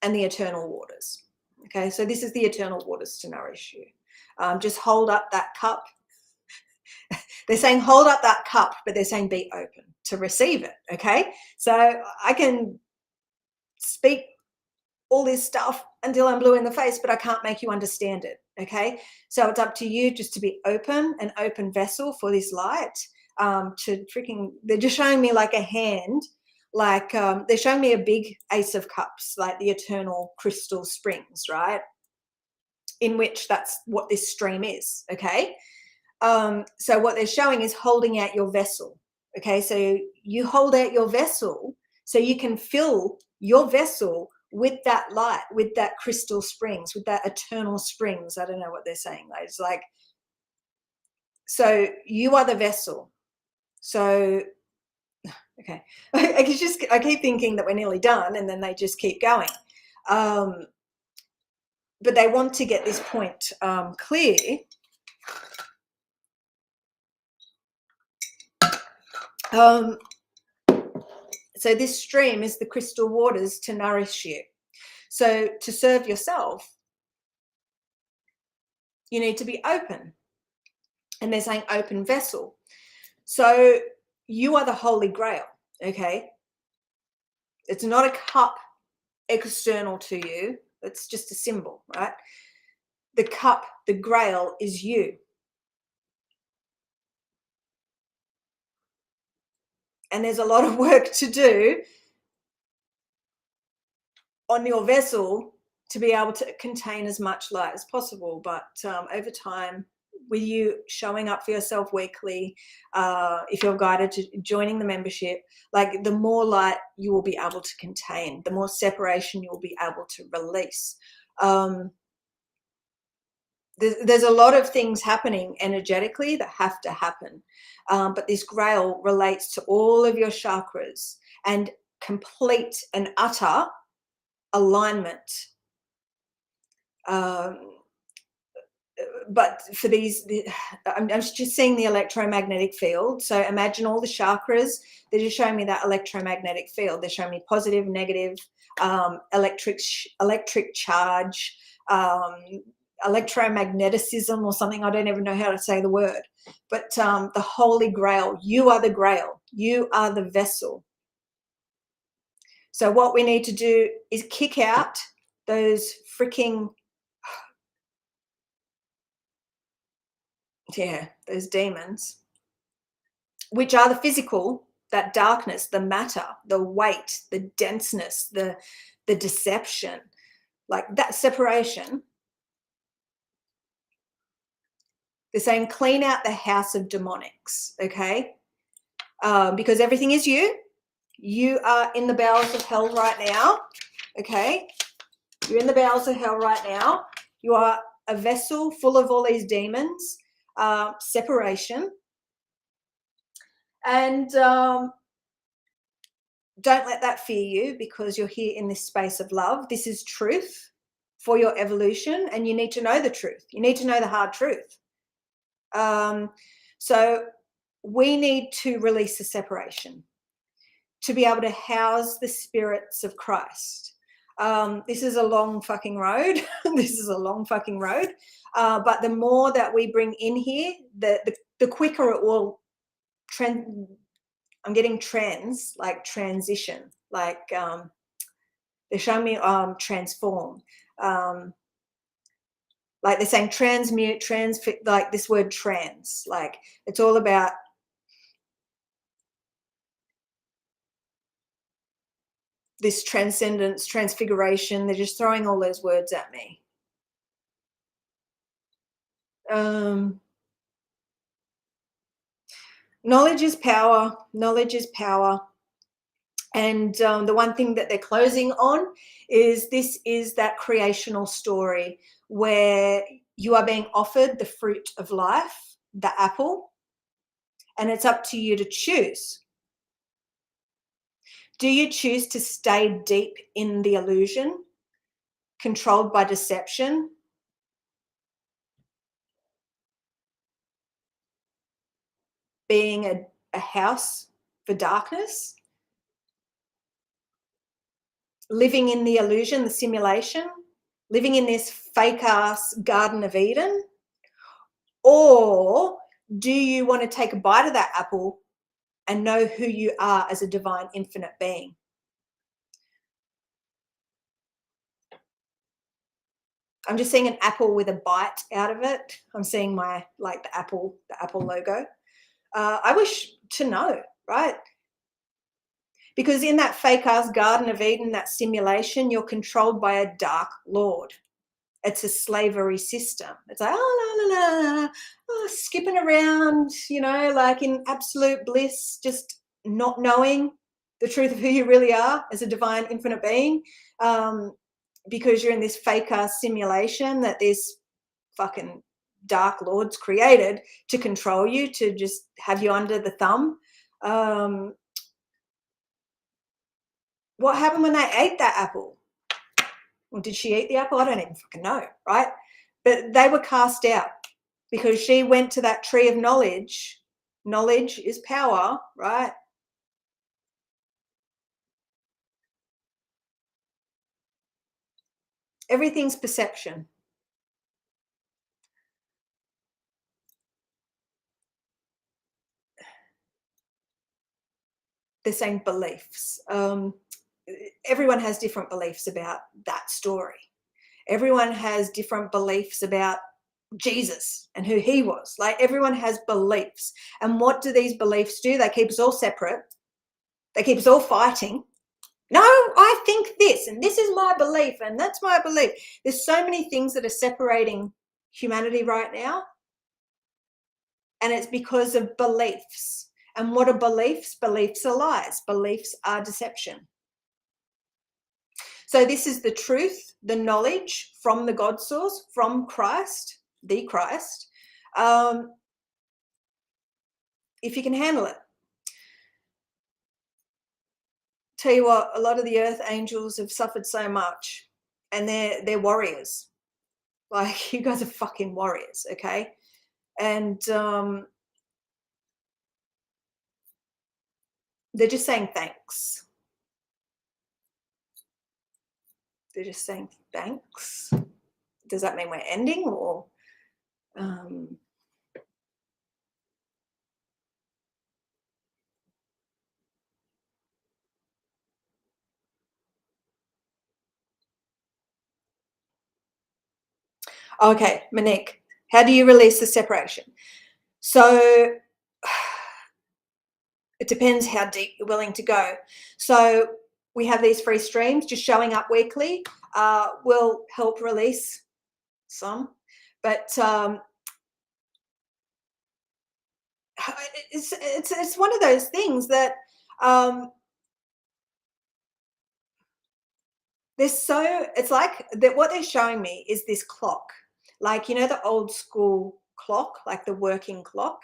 and the eternal waters. Okay, so this is the eternal waters to nourish you. Just hold up that cup. They're saying hold up that cup, but they're saying be open to receive it. Okay, so I can speak all this stuff until I'm blue in the face, but I can't make you understand it. Okay, so it's up to you just to be open, an open vessel for this light. To freaking, they're just showing me like a hand, like they're showing me a big Ace of Cups, like the eternal crystal springs, right? In which that's what this stream is. Okay, so what they're showing is holding out your vessel. Okay, so you hold out your vessel so you can fill your vessel with that light, with that crystal springs, with that eternal springs. I don't know what they're saying. It's like, so you are the vessel. So, okay, I keep thinking that we're nearly done, and then they just keep going. But they want to get this point clear. So this stream is the crystal waters to nourish you. So to serve yourself, you need to be open. And they're saying open vessel. So you are the holy grail, okay? It's not a cup external to you. It's just a symbol, right? The cup, the grail is you. And there's a lot of work to do on your vessel to be able to contain as much light as possible. But over time, with you showing up for yourself weekly, if you're guided to joining the membership, like the more light you will be able to contain, the more separation you'll be able to release. There's a lot of things happening energetically that have to happen. But this grail relates to all of your chakras and complete and utter alignment. But for these, I'm just seeing the electromagnetic field. So imagine all the chakras. They're just showing me that electromagnetic field. They're showing me positive, negative, electric charge, electromagnetism or something. I don't even know how to say the word. But the holy grail, you are the grail. You are the vessel. So what we need to do is kick out those freaking, those demons, which are the physical, that darkness, the matter, the weight, the denseness, the deception, like that separation. They're saying clean out the house of demonics, okay? Because everything is you. You are in the bowels of hell right now, okay? You're in the bowels of hell right now. You are a vessel full of all these demons, separation. And don't let that fear you, because you're here in this space of love. This is truth for your evolution, and you need to know the truth. You need to know the hard truth. So we need to release the separation to be able to house the spirits of Christ. This is a long fucking road. This is a long fucking road. But the more that we bring in here, the quicker it will trend. I'm getting trends, like transition, like they're showing me transform. Like they're saying transmute, like this word trans, like it's all about this transcendence, transfiguration. They're just throwing all those words at me. Knowledge is power. Knowledge is power. And the one thing that they're closing on is this is that creational story where you are being offered the fruit of life, the apple, and it's up to you to choose. Do you choose to stay deep in the illusion, controlled by deception? Being a house for darkness? Living in the illusion, the simulation? Living in this fake-ass Garden of Eden? Or do you want to take a bite of that apple and know who you are as a divine infinite being? I'm just seeing an apple with a bite out of it. I'm seeing the apple logo. I wish to know, right? Because in that fake ass Garden of Eden, that simulation, you're controlled by a dark lord. It's a slavery system. It's like, skipping around, like in absolute bliss, just not knowing the truth of who you really are as a divine infinite being, because you're in this fake ass simulation that this fucking dark lords created to control you, to just have you under the thumb. What happened when they ate that apple? Well, did she eat the apple? I don't even fucking know, right? But they were cast out because she went to that tree of knowledge. Knowledge is power, right? Everything's perception. They're saying beliefs. Everyone has different beliefs about that story. Everyone has different beliefs about Jesus and who he was. Like, everyone has beliefs. And what do these beliefs do? They keep us all separate. They keep us all fighting. No, I think this, and this is my belief, and that's my belief. There's so many things that are separating humanity right now. And it's because of beliefs. And what are beliefs? Beliefs are lies. Beliefs are deception. So this is the truth, the knowledge from the God source, from Christ, the Christ, if you can handle it. Tell you what, a lot of the earth angels have suffered so much, and they're warriors. Like, you guys are fucking warriors, okay? And they're just saying thanks. They're just saying thanks. Does that mean we're ending, or okay, Monique, how do you release the separation? So it depends how deep you're willing to go. So we have these free streams. Just showing up weekly will help release some, but it's one of those things that it's like that. What they're showing me is this clock. like, you know, the old school clock, like the working clock.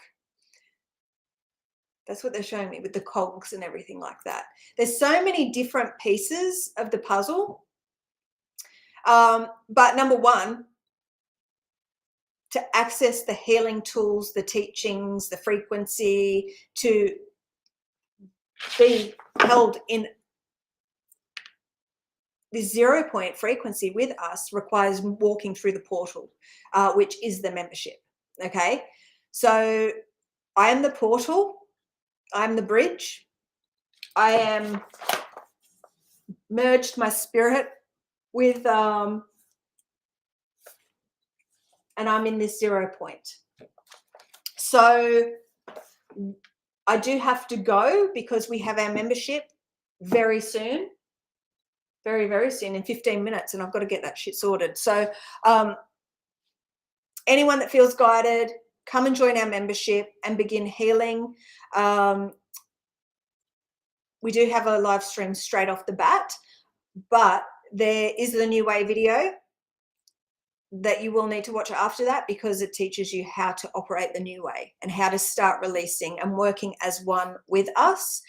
That's what they're showing me with the cogs and everything like that. There's so many different pieces of the puzzle. But number one, to access the healing tools, the teachings, the frequency, to be held in this 0 point frequency with us requires walking through the portal, which is the membership. Okay. So I am the portal. I'm the bridge. I am merged my spirit with, and I'm in this 0 point. So I do have to go because we have our membership very soon. Very, very soon, in 15 minutes, and I've got to get that shit sorted. So anyone that feels guided, come and join our membership and begin healing. We do have a live stream straight off the bat, but there is the New Way video that you will need to watch after that, because it teaches you how to operate the new way and how to start releasing and working as one with us.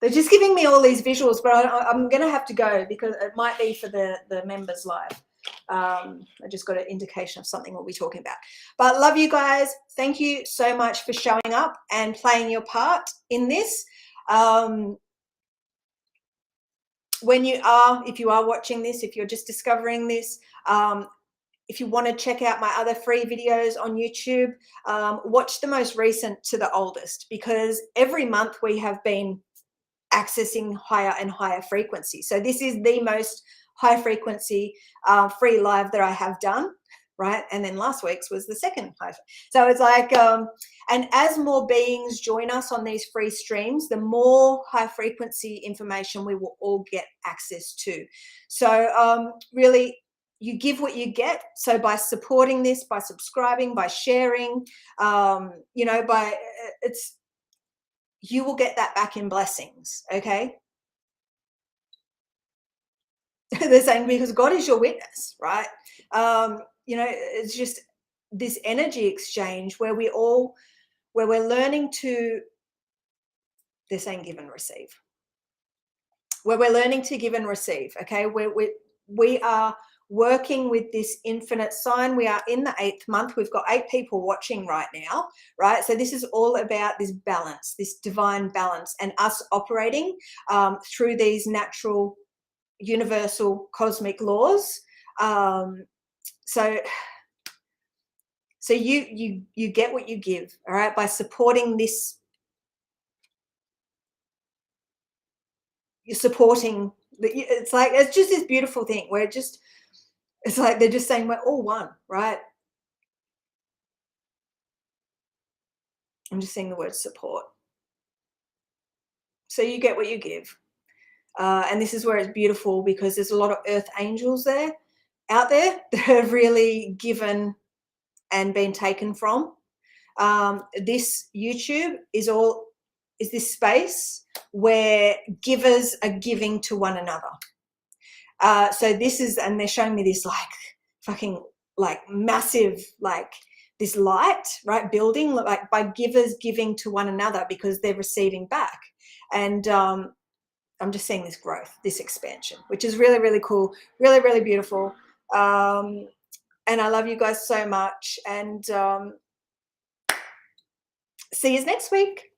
They're just giving me all these visuals, but I'm going to have to go because it might be for the members live. I just got an indication of something we'll be talking about. But love you guys. Thank you so much for showing up and playing your part in this. If you are watching this, if you're just discovering this, if you want to check out my other free videos on YouTube, watch the most recent to the oldest, because every month we have been accessing higher and higher frequency. So this is the most high frequency free live that I have done, right? And then last week's was the second high. So it's like, and as more beings join us on these free streams, the more high frequency information we will all get access to. So really, you give what you get. So by supporting this, by subscribing, by sharing, you know, you will get that back in blessings. Okay. They're saying because God is your witness, right? You know, it's just this energy exchange where we're learning to, they're saying give and receive, where we're learning to give and receive. Okay. We are working with this infinite sign. We are in the 8th month. We've got 8 people watching right now, right? So this is all about this balance, this divine balance, and us operating through these natural, universal, cosmic laws. So you get what you give, all right, by supporting this. You're supporting. It's like, it's just this beautiful thing where it's like they're just saying we're all one, right? I'm just saying the word support. So you get what you give. And this is where it's beautiful, because there's a lot of earth angels out there that have really given and been taken from. This YouTube is this space where givers are giving to one another. So this is, and they're showing me this like fucking like massive, like this light, right, building, like by givers giving to one another because they're receiving back. And I'm just seeing this growth, this expansion, which is really, really cool, really, really beautiful. And I love you guys so much. And see you next week.